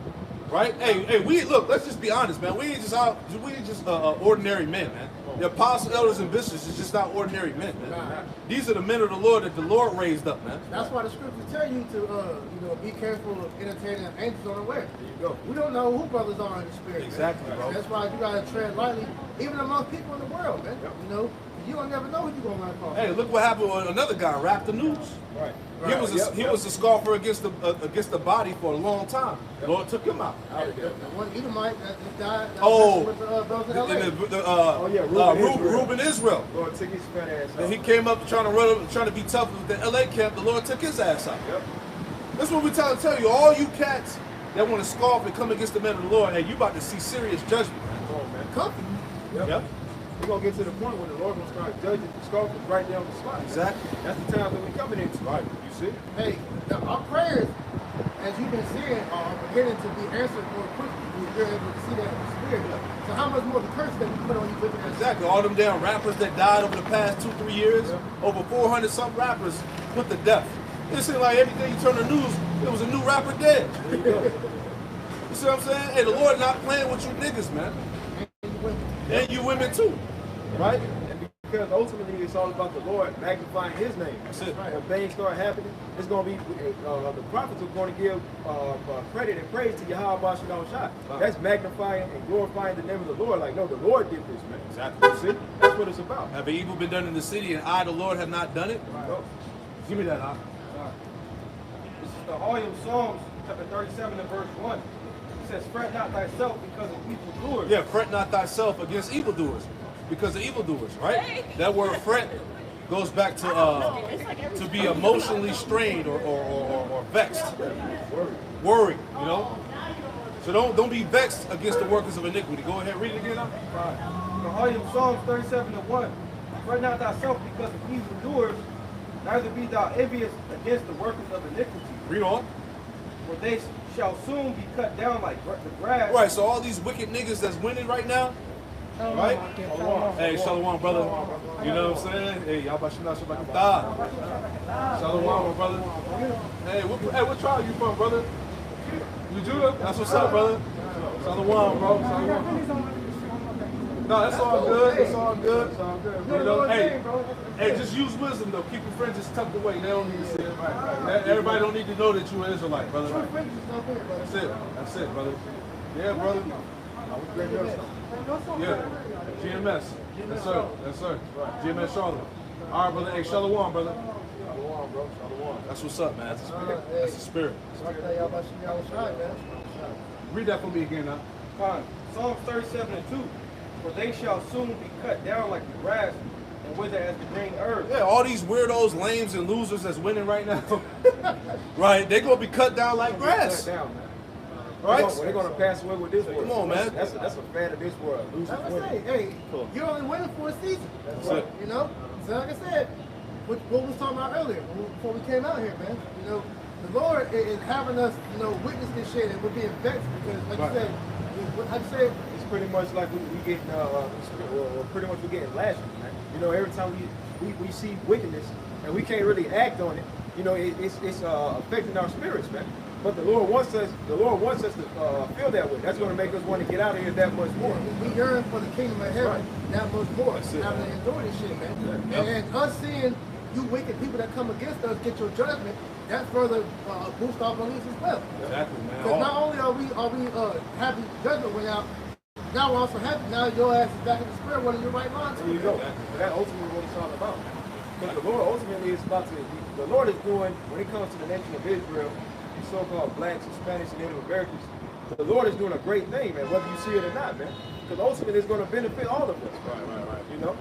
Right? Hey, we look. Let's just be honest, man. We ain't just ordinary men, man. The apostles, elders, and bishops is just not ordinary men, man. These are the men of the Lord that the Lord raised up, man. That's why the scriptures tell you to, be careful of entertaining angels unaware. There you go. We don't know who brothers are in the spirit. man. Exactly, bro. That's why you gotta tread lightly, even among people in the world, man. Yep. You don't never know who you're gonna run across. Hey, look what happened with another guy, Rap the News. Right. He was a scoffer against the body for a long time. Yep. Lord took him out. Out of there. One Edomite that died. Oh, with the brothers in LA. Oh, yeah, Reuben Israel. Lord took his fat ass out. And he came up trying to be tough with the LA camp. The Lord took his ass out. Yep. That's what we tell you. All you cats that want to scoff and come against the men of the Lord, hey, you about to see serious judgment. Come on, man. Comfy. Yep. We're going to get to the point when the Lord going to start judging the scoffers right there on the spot. Exactly. That's the time that we're coming into. Right. You see? Hey, our prayers, as you've been seeing, are beginning to be answered more quickly. You're able to see that in the spirit. So how much more the curse that we put on you living as Exactly. All them damn rappers that died over the past 2-3 years, over 400 some rappers put to death. It seems like every day you turn the news, there was a new rapper dead. There you go. You see what I'm saying? Hey, the Lord not playing with you niggas, man. And you women too. Right? And because ultimately it's all about the Lord magnifying his name. That's it. When things start happening, it's going to be, the prophets are going to give credit and praise to Yahweh Bashan Shai. That's magnifying and glorifying the name of the Lord. Like, no, the Lord did this, man. Exactly. You see? That's what it's about. Have evil been done in the city and I, the Lord, have not done it? No. Give me that, huh? This is the Volume Psalms, chapter 37 and verse 1. It says, fret not thyself because of evildoers. Yeah, fret not thyself against evildoers, because of evildoers, right? That word fret goes back to be emotionally strained or vexed, worried, you know. So don't be vexed against the workers of iniquity. Go ahead, read it again. Huh? The Volume Psalms 37 and 1. Fret not thyself because of evildoers, neither be thou envious against the workers of iniquity. Read on. For they shall soon be cut down like the grass. Right. So all these wicked niggas that's winning right now, right? Hey, Shalom, brother. You know what I'm saying? Hey, y'all about Shalom, my brother. Hey, what tribe you from, brother? You Judah? That's what's up, brother. Shalom, bro. Shalom. No, that's all good. It's all good. It's all good. You know, hey, just use wisdom though. Keep your friends just tucked away. They don't need to see it. Everybody don't need to know that you're an Israelite, brother. That's it. That's it, brother. Yeah, brother. Yeah. GMS. Yes, sir. Yes, sir. GMS Charlotte. All right, brother. Hey, Shalom, brother. Shalom, bro. Shalom. That's what's up, man. That's the spirit. That's the spirit. Read that for me again now. Fine. Psalms 37 and 2. For they shall soon be cut down like the grass and wither as the green herb. Yeah, all these weirdos, lames, and losers that's winning right now, right? They're gonna be cut down like grass, Cut down, man. right? They're gonna pass away with this world. Come on, man. That's a fan of this world. Losers I would say, winning. hey, you're only winning for a season. That's it. You know? So like I said, what we was talking about earlier, before we came out here, man. You know, the Lord is having us, you know, witness this shit, and we're being vexed because, like Right. you said, how'd you say it? It's pretty much like we getting, pretty much we're getting lashes, man. You know, every time we see wickedness and we can't really act on it, you know, it's affecting our spirits, man. But the Lord wants us to feel that way. That's going to make us want to get out of here that much more. We yearn for the kingdom of heaven that much more. That's it. Having to endure this shit, man. Yeah. And us seeing you wicked people that come against us get your judgment, that further boosts our beliefs as well. Exactly, man. Because not only are we happy judgment went out, now we're also happy. Now your ass is back in the square one in your right mind There you too. go. That ultimately what it's all about. Because the Lord ultimately is about to, the Lord is doing, when it comes to the nation of Israel, the so-called blacks, Hispanics, and Native Americans, the Lord is doing a great thing, man, whether you see it or not, man. Because ultimately it's going to benefit all of us. Right. You know?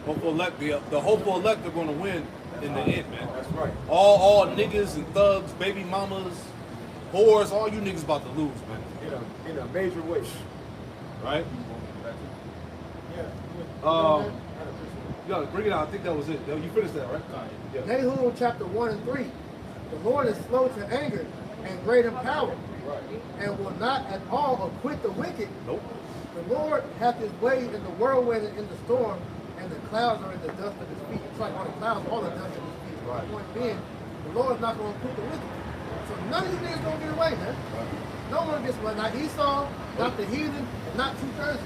Hopeful elect, the hopeful elect are going to win in the end, man. That's right. All niggas and thugs, baby mamas, whores, all you niggas about to lose, man. In a major way. Right? Yeah. Yo, bring it out. I think that was it. Yo, you finished that, right? Yeah. Nahum chapter 1 and 3. The Lord is slow to anger and great in power, and will not at all acquit the wicked. Nope. The Lord hath his way in the whirlwind and in the storm, and the clouds are in the dust of his feet. It's like on the clouds, all the dust of his feet. Right. The point being, the Lord's not going to acquit the wicked. So none of these niggas going to get away, man. No one gets away. Not Esau, not the heathen, and not two-thirds.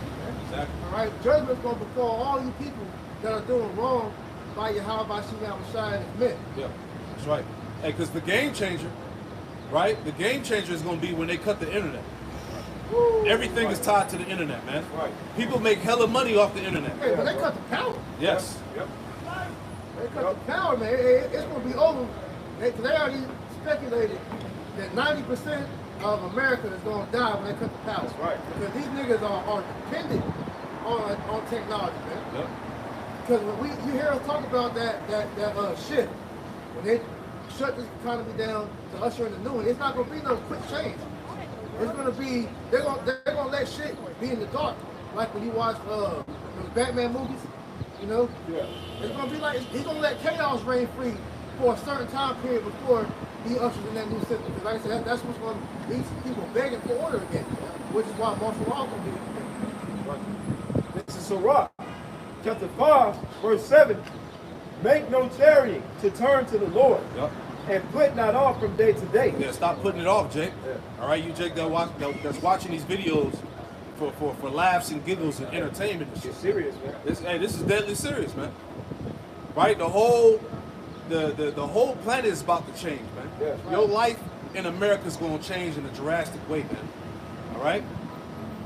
Exactly. All right? Judgment's going to befall all you people that are doing wrong by Yahweh Shai and his men. Yeah, that's right. Hey, because the game changer, right? The game changer is going to be when they cut the internet. Everything is tied to the internet, man. Right. People make hella money off the internet. Hey, but they cut the power. Yes. Yep. They cut the power, man. It's going to be over. They already speculated that 90% of America is going to die when they cut the power. That's right. Because these niggas are dependent on technology, man. Yep. Because when you hear us talk about that shift, when they shut this economy down to usher in the new one, it's not going to be no quick change. It's going to be, they're going to let shit be in the dark. Like when you watch those Batman movies, you know? Yeah. It's going to be like, he's going to let chaos reign free for a certain time period before he ushers in that new system. Because like I said, that's what's going to lead to people begging for order again, which is why martial law is going to be. This is Sirach, chapter 5, verse 7. Make no tarrying to turn to the Lord, Yep. and put not off from day to day. Yeah, stop putting it off, Jake. Yeah. All right, you Jake that's watching these videos for laughs and giggles and entertainment and shit. It's serious, man. This is deadly serious, man. Right? The whole planet is about to change, man. Yeah. Your life in America is going to change in a drastic way, man. All right?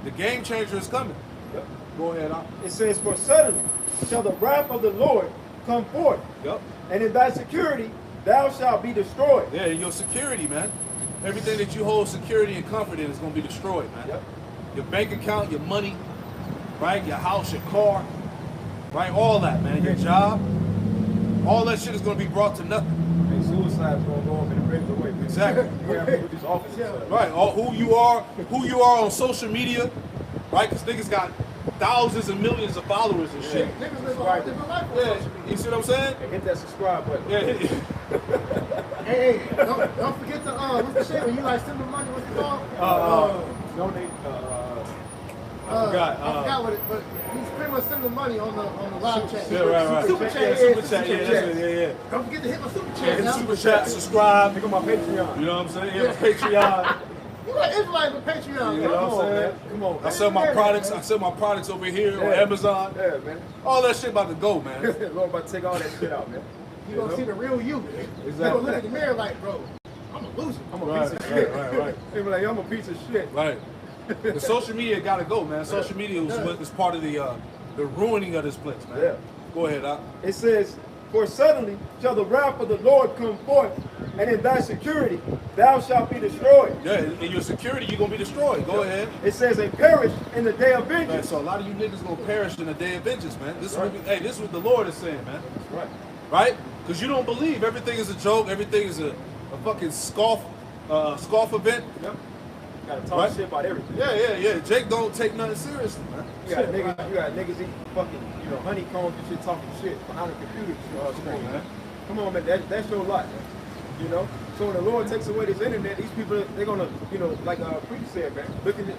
The game changer is coming. Yep. Go ahead, Al. It says, for suddenly shall the wrath of the Lord come forth, Yep. and in thy security thou shalt be destroyed. Yeah, your security, man. Everything that you hold security and comfort in is going to be destroyed, man. Yep. Your bank account, your money, right? Your house, your car, right? All that, man. Your job. All that shit is going to be brought to nothing. And suicide's going to go up in a regular way. Man. Exactly. You have people with these offices. Right. All, who you are on social media, right? Because niggas got thousands and millions of followers and shit. Niggas live a different life on Yeah. social media. You see what I'm saying? And hit that subscribe button. Yeah. Hey, don't forget to what's the shit when you like send the money? What's it called? Donate. I forgot. I forgot what it. But he's pretty much sending the money on the live chat. Yeah, right. Super chat. Yeah, super chat. Yeah, that's it. Yeah. Don't forget to hit my super Yeah, chat. hit now. super chat, subscribe. Look at my Patreon. You know what I'm saying? Yeah, Patreon. You got Israelite with Patreon. You man. know what I'm saying? Come on, I man. sell my products. I sell my products over here on Yeah. Amazon. Yeah, man. All that shit about to go, man. Lord about to take all that shit out, man. You gonna see the real you. You gonna look at the mirror like, bro, I'm a loser. I'm a Right, piece of shit. right. They be like, I'm a piece of shit. Right. The social media got to go, man. Social media is part of the ruining of this place, man. Yeah. Go ahead, Doc. It says, for suddenly shall the wrath of the Lord come forth, and in thy security thou shalt be destroyed. Yeah, in your security, you're going to be destroyed. Go ahead. It says, and perish in the day of Man, vengeance. so a lot of you niggas going to perish in the day of vengeance, man. This is what this is what the Lord is saying, man. Right. Right? Because you don't believe everything is a joke, everything is a fucking scoff event. Yep. Gotta talk Right. shit about everything. Yeah. Jake don't take nothing seriously, man. You got niggas eating fucking, honeycombs and shit, talking shit behind the computers. Come on, man. Come on, man. That's your lot, man. You know? So when the Lord takes away this internet, these people, they're gonna, like Preacher said, man,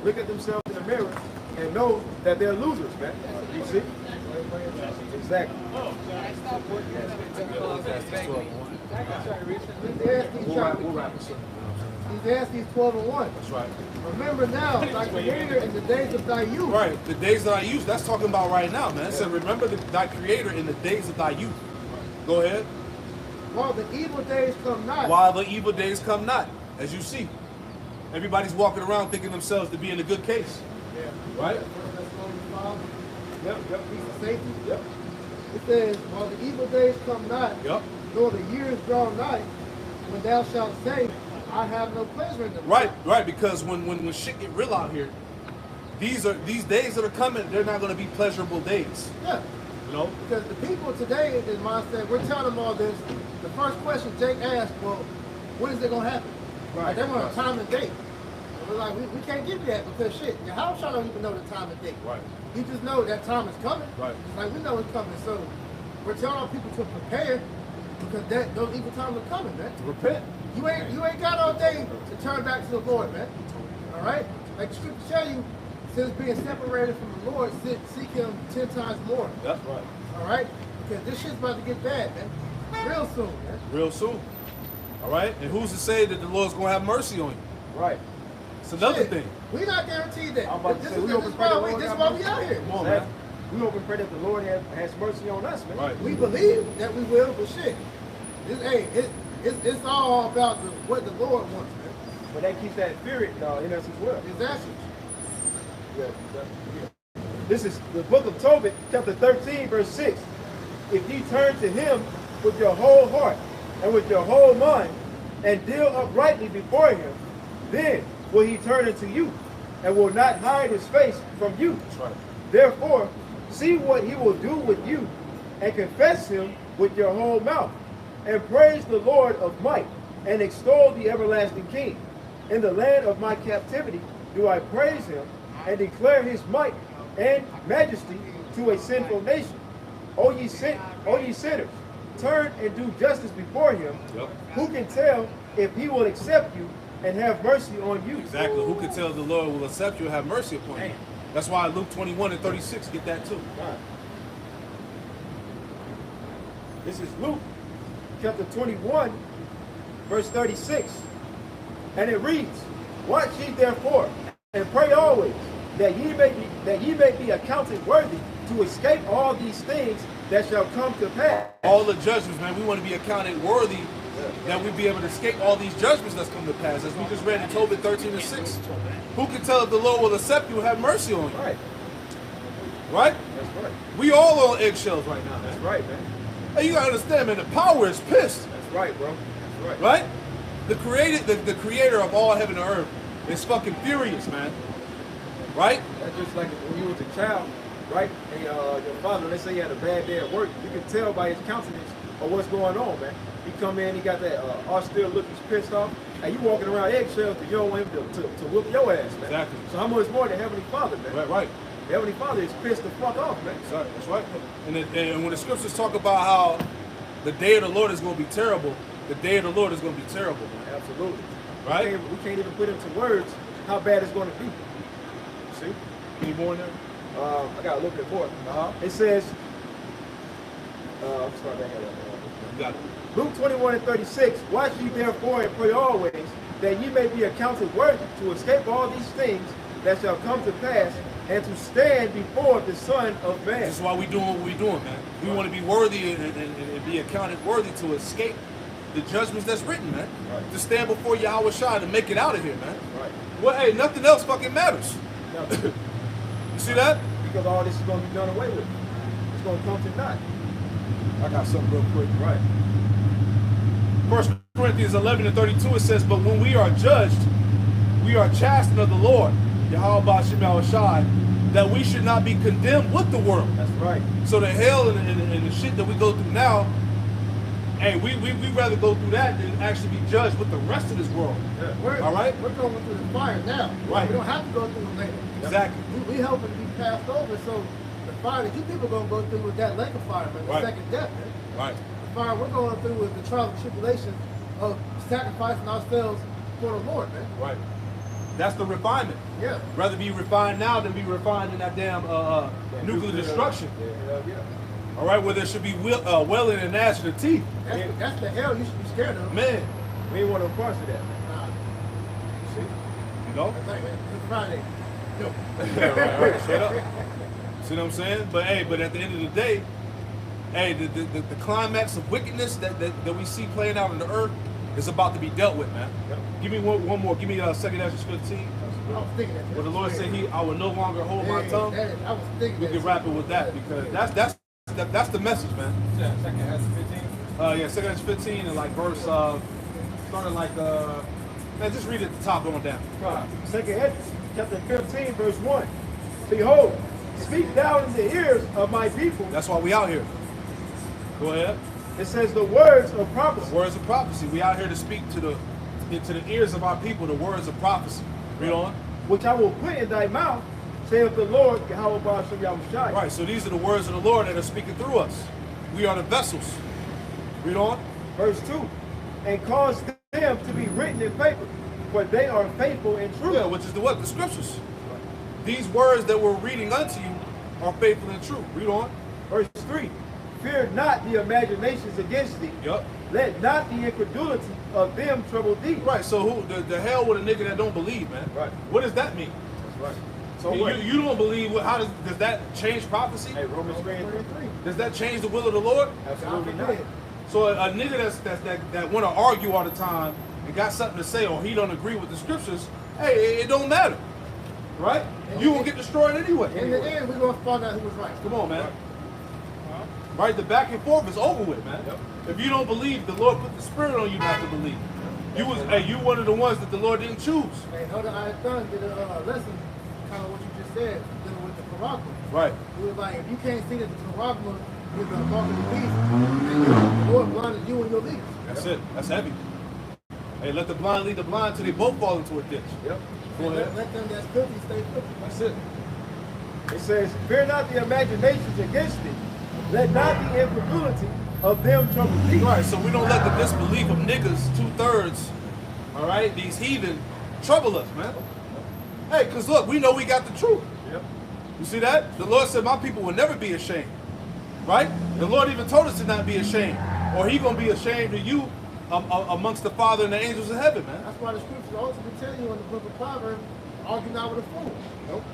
look at themselves in the mirror and know that they're losers, man. You see? Exactly. We'll wrap this up. Ecclesiastes 12:1. That's right. Remember now, thy creator in the days of thy youth. Right. The days that I use, that's talking about right now, man. It said, remember thy creator in the days of thy youth. Go ahead. While the evil days come not. While the evil days come not, as you see. Everybody's walking around thinking themselves to be in a good case. Yeah. Right? Yep. Piece of safety. Yep. It says, while the evil days come not, Yep. nor the years draw nigh, when thou shalt say, I have no pleasure in them. Right, because when shit get real out here, these days that are coming, they're not gonna be pleasurable days. Yeah. You know? Because the people today in mindset, we're telling them all this. The first question Jake asked, well, when is it gonna happen? Right, Like, they want right. a time and date. And we're like, we can't give you that because shit, your house y'all don't even know the time and date. Right. You just know that time is coming. Right. It's like we know it's coming. So we're telling our people to prepare because those evil times are coming, man. Repent. You ain't got all day to turn back to the Lord, man. All right? Like the scripture tell you, since being separated from the Lord, seek him 10 times more. That's right. All right? Because this shit's about to get bad, man. Real soon, man. Real soon. All right? And who's to say that the Lord's gonna have mercy on you? Right. It's another Shit, thing. we not guaranteed that. I'm about to This say, is we this open is prayer why the we Lord this is have why we mercy. out here. Come on, man. We hope and pray that the Lord has mercy on us, man. Right. We believe that we will, but shit. It's all about what the Lord wants, man. But that keeps that spirit in us as well. Exactly. Yeah. This is the book of Tobit, chapter 13, verse 6. If ye turn to him with your whole heart and with your whole mind, and deal uprightly before him, then will he turn unto you, and will not hide his face from you. That's right. Therefore, see what he will do with you, and confess him with your whole mouth, and praise the Lord of might, and extol the everlasting King. In the land of my captivity do I praise him, and declare his might and majesty to a sinful nation. O ye sinners, turn and do justice before him. Yep. Who can tell if he will accept you and have mercy on you? Exactly. Who can tell the Lord will accept you and have mercy upon you? That's why Luke 21 and 36 get that too. Right. This is Luke chapter 21, verse 36. And it reads, watch ye therefore, and pray always, that ye may be accounted worthy to escape all these things that shall come to pass. All the judgments, man, we want to be accounted worthy that we be able to escape all these judgments that's come to pass. As we just read in Tobit 13 and 6. Who can tell if the Lord will accept you and have mercy on you? Right. Right? That's right. We all on eggshells right now, That's man. right, man. Hey, you gotta understand, man, the power is pissed. That's right, bro. That's right. Right? The creator of all heaven and earth is fucking furious, man. Right? That's just like when you was a child, right? And your father, let's say he had a bad day at work, you can tell by his countenance of what's going on, man. He come in, he got that austere look, he's pissed off, and you walking around eggshells because you don't want him to whoop your ass, man. Exactly. So how much more the Heavenly Father, man? Right. The Heavenly Father is pissed the fuck off, man. That's right. And when the scriptures talk about how the day of the Lord is going to be terrible, the day of the Lord is going to be terrible, man. Absolutely. Right? We can't even put into words how bad it's going to be. See? Any more in there? I got a little bit more. It says, I'm sorry, I had You got it. Luke 21:36, watch ye therefore and pray always, that ye may be accounted worthy to escape all these things that shall come to pass, and to stand before the Son of Man. This is why we doing what we doing, man. We want to be worthy and be accounted worthy to escape the judgments that's written, man. Right. To stand before Yahweh Shai to make it out of here, man. Right. Well, hey, nothing else fucking matters. Now, You see that? because all this is going to be done away with. It's going to come to naught. I got something real quick. Right. 1 Corinthians 11:32, it says, but when we are judged, we are chastened of the Lord, Yahweh Ba'ashem Yahushai, that we should not be condemned with the world. That's right. So the hell and the shit that we go through now, hey, we rather go through that than actually be judged with the rest of this world. We're, All right? We're going through the fire now. Right. We don't have to go through it later. Exactly. We helping to be passed over, so the fire that you people are going to go through with that lake of fire, man, the Right. second death, man. Right. The fire we're going through is the trials and tribulations of sacrificing ourselves for the Lord, man. Right. That's the refinement. Yeah. Rather be refined now than be refined in that damn nuclear destruction. Yeah. All right, where there should be welling and gnashing of teeth. That's the hell you should be scared of. Man, We ain't want no parts of that. Nah, you know? that's right, man. It's Friday. Yo. right. Straight up. See what I'm saying? But hey, but at the end of the day, hey, the climax of wickedness that we see playing out on the earth is about to be dealt with, man. Yep. Give me one more. Give me 2 Ezra 15. I was thinking that. Where the Lord said I will no longer hold my tongue. I was thinking We that. can wrap it with that because that's the message, man. Yeah, second half of 15. Yeah, 2 Ezra 15 and like verse starting like man, just read it at the top going down. Second Ezra, chapter 15, verse 1. Behold, speak thou in the ears of my people. That's why we out here. Go ahead. It says the words of prophecy. Words of prophecy. We out here to speak to the ears of our people the words of prophecy. Read on. Which I will put in thy mouth, saith the Lord, Yahweh Ba'ashem Yahushai. Right. So these are the words of the Lord that are speaking through us. We are the vessels. Read on. Verse 2. And cause them to be written in paper, for they are faithful and true. Yeah, which is the what? The scriptures. These words that we're reading unto you are faithful and true. Read on. Verse 3. Fear not the imaginations against thee. Yup. Let not the incredulity of them trouble thee. Right. So who the hell with a nigga that don't believe, man? Right. What does that mean? That's right. So You, what? you don't believe. How does that change prophecy? Hey, Romans 3 and 3. Does that change the will of the Lord? Absolutely not. So a nigga that want to argue all the time and got something to say or he don't agree with the scriptures, hey, it don't matter, right? You will get destroyed anyway. In the end, we're going to find out who was right. Come on, man. Right, the back and forth is over with, man. Yep. If you don't believe, the Lord put the spirit on you not to believe. You one of the ones that the Lord didn't choose. Hey, Elder Ayathan did a lesson, kind of what you just said, dealing with the Paragma. Right. He was like, if you can't see that the Paragma is the mark of the beast, then the Lord blinded you and your leaders. That's it. That's heavy. Hey, let the blind lead the blind till they both fall into a ditch. Yep. Go ahead. Let them that's filthy stay filthy. That's it. It says, fear not the imaginations against thee. Let not the incredulity of them trouble thee. Right, so we don't let the disbelief of niggas, 2/3, all right, these heathen, trouble us, man. Hey, because look, we know we got the truth. Yep. You see that? The Lord said, my people will never be ashamed. Right? The Lord even told us to not be ashamed. Or he going to be ashamed of you amongst the Father and the angels of heaven, man. That's why the scriptures also tell you in the book of Proverbs, argue not with a fool. Nope.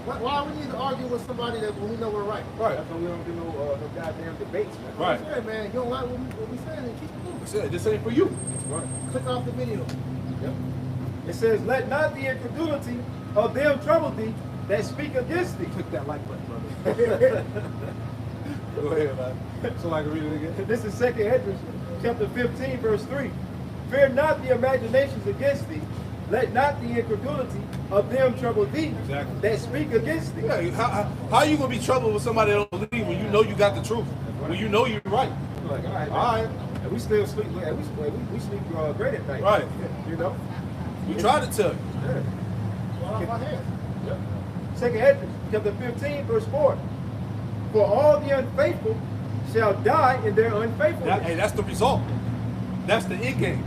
Why we need to argue with somebody that when we know we're right? Right. That's why we don't do no goddamn debates, man. Right. Yeah, man, you don't like what we saying, then keep it moving. That's it. This ain't for you. Right. Click off the video. Yep. It says, let not the incredulity of them trouble thee that speak against thee. Click that like button, brother. Go ahead, man. So I can read it again. This is 2 Ezra chapter 15, verse 3. Fear not the imaginations against thee. Let not the incredulity of them trouble thee Exactly. that speak against thee. Yeah, how are you gonna be troubled with somebody that don't believe when you know you got the truth? When you know you're right. Like, all right, All right. And we still sleep. We sleep great at night. Right. You know. We try to tell you. Yeah. Fall off my hands. Yep. Second Ezra, chapter 15, verse 4. For all the unfaithful shall die in their unfaithfulness. Hey, that's the result. That's the end game.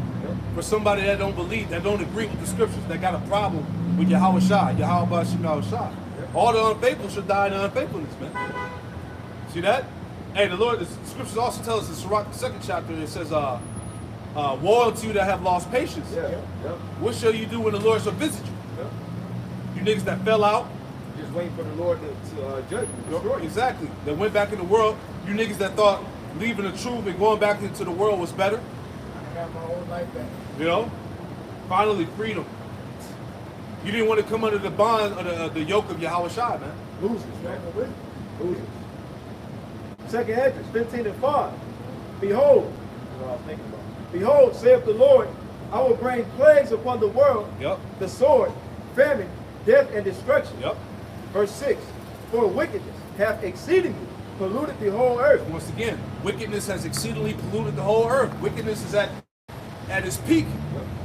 For somebody that don't believe, that don't agree with the scriptures, that got a problem with Yahweh Shai, Yahweh Bashim Yahweh Shai. All the unfaithful should die in their unfaithfulness, man. See that? Hey, the Lord, the scriptures also tell us in Sirach, the 2nd chapter, it says, woe unto you that have lost patience. Yeah. Yep. What shall you do when the Lord shall visit you? Yep. You niggas that fell out, Just waiting for the Lord to judge you. Destroy you. exactly, that went back in the world. You niggas that thought leaving the truth and going back into the world was better. I got my whole life back. You know, finally freedom. You didn't want to come under the bond or the yoke of Yahweh Shai, man. Losers, man. Losers. Second Ezra 15 and 5. Behold, that's what I was thinking about. Behold, saith the Lord, I will bring plagues upon the world, Yep. the sword, famine, death, and destruction. Yep. Verse 6. For wickedness hath exceedingly polluted the whole earth. Once again, wickedness has exceedingly polluted the whole earth. Wickedness is at its peak.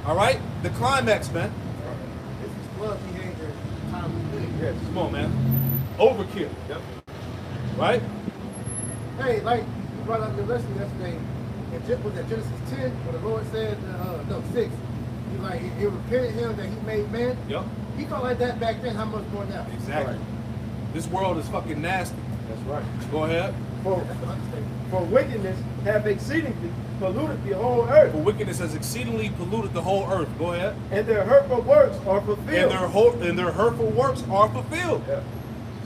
All right, the climax, man. This is flood behavior. Time we live. Yes. Come on, man. Overkill. Yep. Right? Hey, like you brought up your lesson yesterday. Was that Genesis 10, where the Lord said, 6. He like he repented him that he made man. Yep. He felt like that back then. How much more now? Exactly. Right. This world is fucking nasty. That's right. Go ahead. For, That's the understatement. for wickedness hath exceedingly polluted the whole earth, For wickedness has exceedingly polluted the whole earth. Go ahead. and their hurtful works are And fulfilled. their hurtful works are fulfilled. Yeah.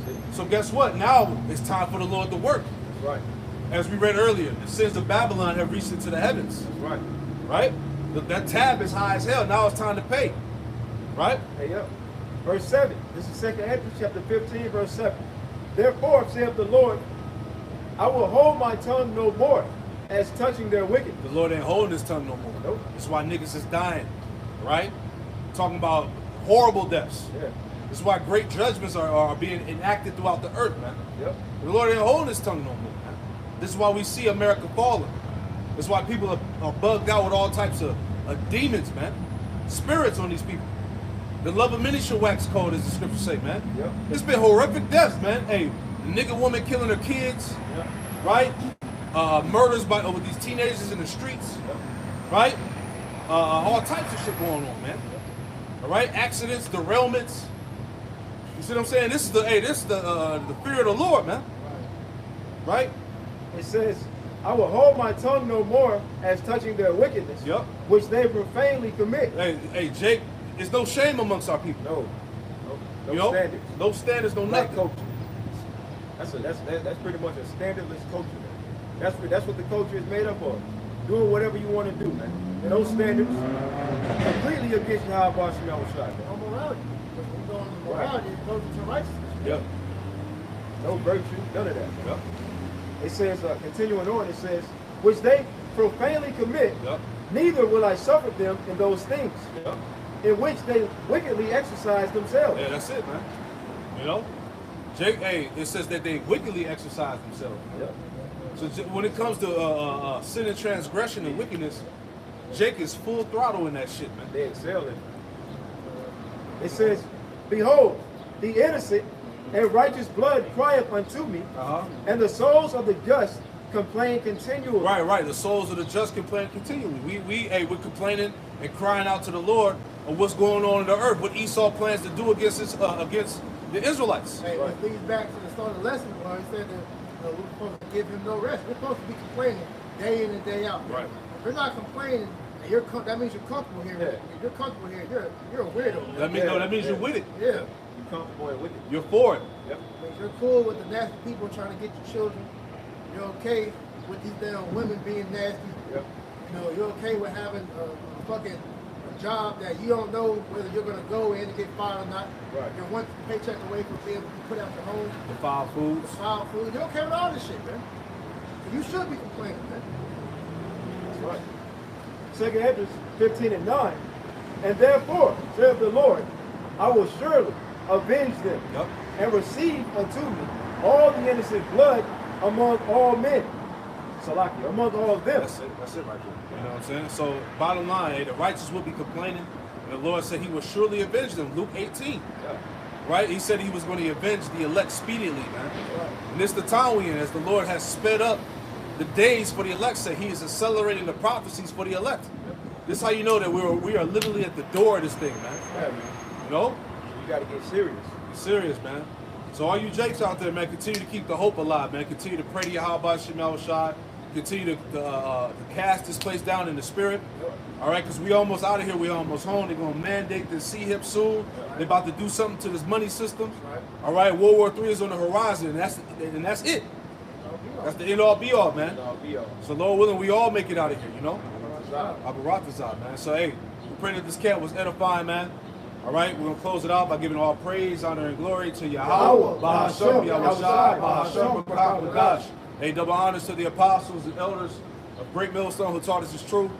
See, So guess what? Now it's time for the Lord to work. that's right. As we read earlier, the sins of Babylon have reached into the heavens. That's right. Right? That tab is high as hell. Now it's time to pay. Right? Hey, yo. Verse 7. This is 2nd Ezra chapter 15, verse 7. Therefore, saith the Lord, I will hold my tongue no more as touching their wickedness. The Lord ain't holding his tongue no more. Nope. That's why niggas is dying. Right? Talking about horrible deaths. Yeah. This is why great judgments are being enacted throughout the earth, man. Yep. The Lord ain't holding his tongue no more, man. This is why we see America falling. This is why people are bugged out with all types of demons, man. Spirits on these people. The love of many shall wax cold, as the scriptures say, man. Yep. It's been horrific deaths, man. Hey, the nigga woman killing her kids, Yep. right? Murders by over these teenagers in the streets, right? All types of shit going on, man. All right, accidents, derailments. You see what I'm saying? This is the fear of the Lord, man. Right? It says, I will hold my tongue no more as touching their wickedness, Yep. which they profanely commit. Hey, Jake, there's no shame amongst our people. No. No You know? standards. No standards, no Black nothing. culture. That's pretty much a standardless culture, man. That's what the culture is made up of. Doing whatever you want to do, man. And those standards completely against Yahweh Bashim Yahweh Shai, man. No morality. Because when you go into morality, it goes into righteousness. Yep. No virtue, none of that. Yep. It says, continuing on, it says, which they profanely commit, Yep. neither will I suffer them in those things, Yep. in which they wickedly exercise themselves. Yeah, that's it, man. You know? Jake, hey, it says that they wickedly exercise themselves. Yep. So when it comes to sin and transgression and wickedness, Jake is full throttle in that shit, man. They excel in it. It says, behold, the innocent and righteous blood crieth unto me, Uh-huh. and the souls of the just complain continually. Right. The souls of the just complain continually. We're complaining and crying out to the Lord of what's going on in the earth, what Esau plans to do against the Israelites. Hey, it leads back to the start of the lesson where he said that we're supposed to give him no rest. We're supposed to be complaining day in and day out. Right. If you're not complaining, and that means you're comfortable here. Yeah. If you're comfortable here, you're a weirdo. Man. That means you're with it. Yeah. You comfortable and wicked. You're for it. Yep. I mean, you're cool with the nasty people trying to get your children. You're okay with these damn women being nasty. Yep. You know, you're okay with having a fucking job that you don't know whether you're gonna go in and get fired or not. Right. You're one paycheck away from being put out your home, The foul foods. file food. You're okay with all this shit, man. So you should be complaining, man. That's right. 2 Esdras 15 and 9. And therefore, saith the Lord, I will surely avenge them Yep. and receive unto me all the innocent blood among all men. Salaki, among all of them. That's it. That's it right there. You know what I'm saying? So bottom line, hey, the righteous will be complaining, and the Lord said he will surely avenge them. Luke 18. Yeah. Right? He said he was going to avenge the elect speedily, man. And this is the time we in, as the Lord has sped up the days for the elect, say he is accelerating the prophecies for the elect. This is how you know that we are literally at the door of this thing, man. Yeah, man. You know? You got to get serious. Be serious, man. So all you Jakes out there, man, continue to keep the hope alive, man. Continue to pray to Yahweh Shemel Shai. Continue to cast this place down in the spirit. All right, because we almost out of here. We almost home. They're going to mandate the CHIP soon. They're about to do something to this money system. All right, World War III is on the horizon, and that's it. That's the end all be all, man. So Lord willing, we all make it out of here, you know? Abaratazah, man. So hey, we pray that this camp was edifying, man. All right, we're going to close it out by giving all praise, honor, and glory to Yahweh, Bahasham, Yahushai, Bahasham, Barakadash. Hey, double honors to the apostles and elders of Great Millstone who taught us this truth.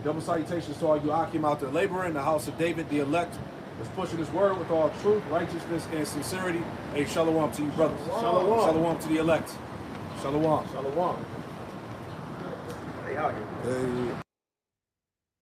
Double salutations to all you Akim out there laboring in the house of David, the elect, that's pushing his word with all truth, righteousness, and sincerity. Hey, shalom to you, brothers. Shalom. Shalom to the elect. Shalom. Shalom. Hey, out here. Hey.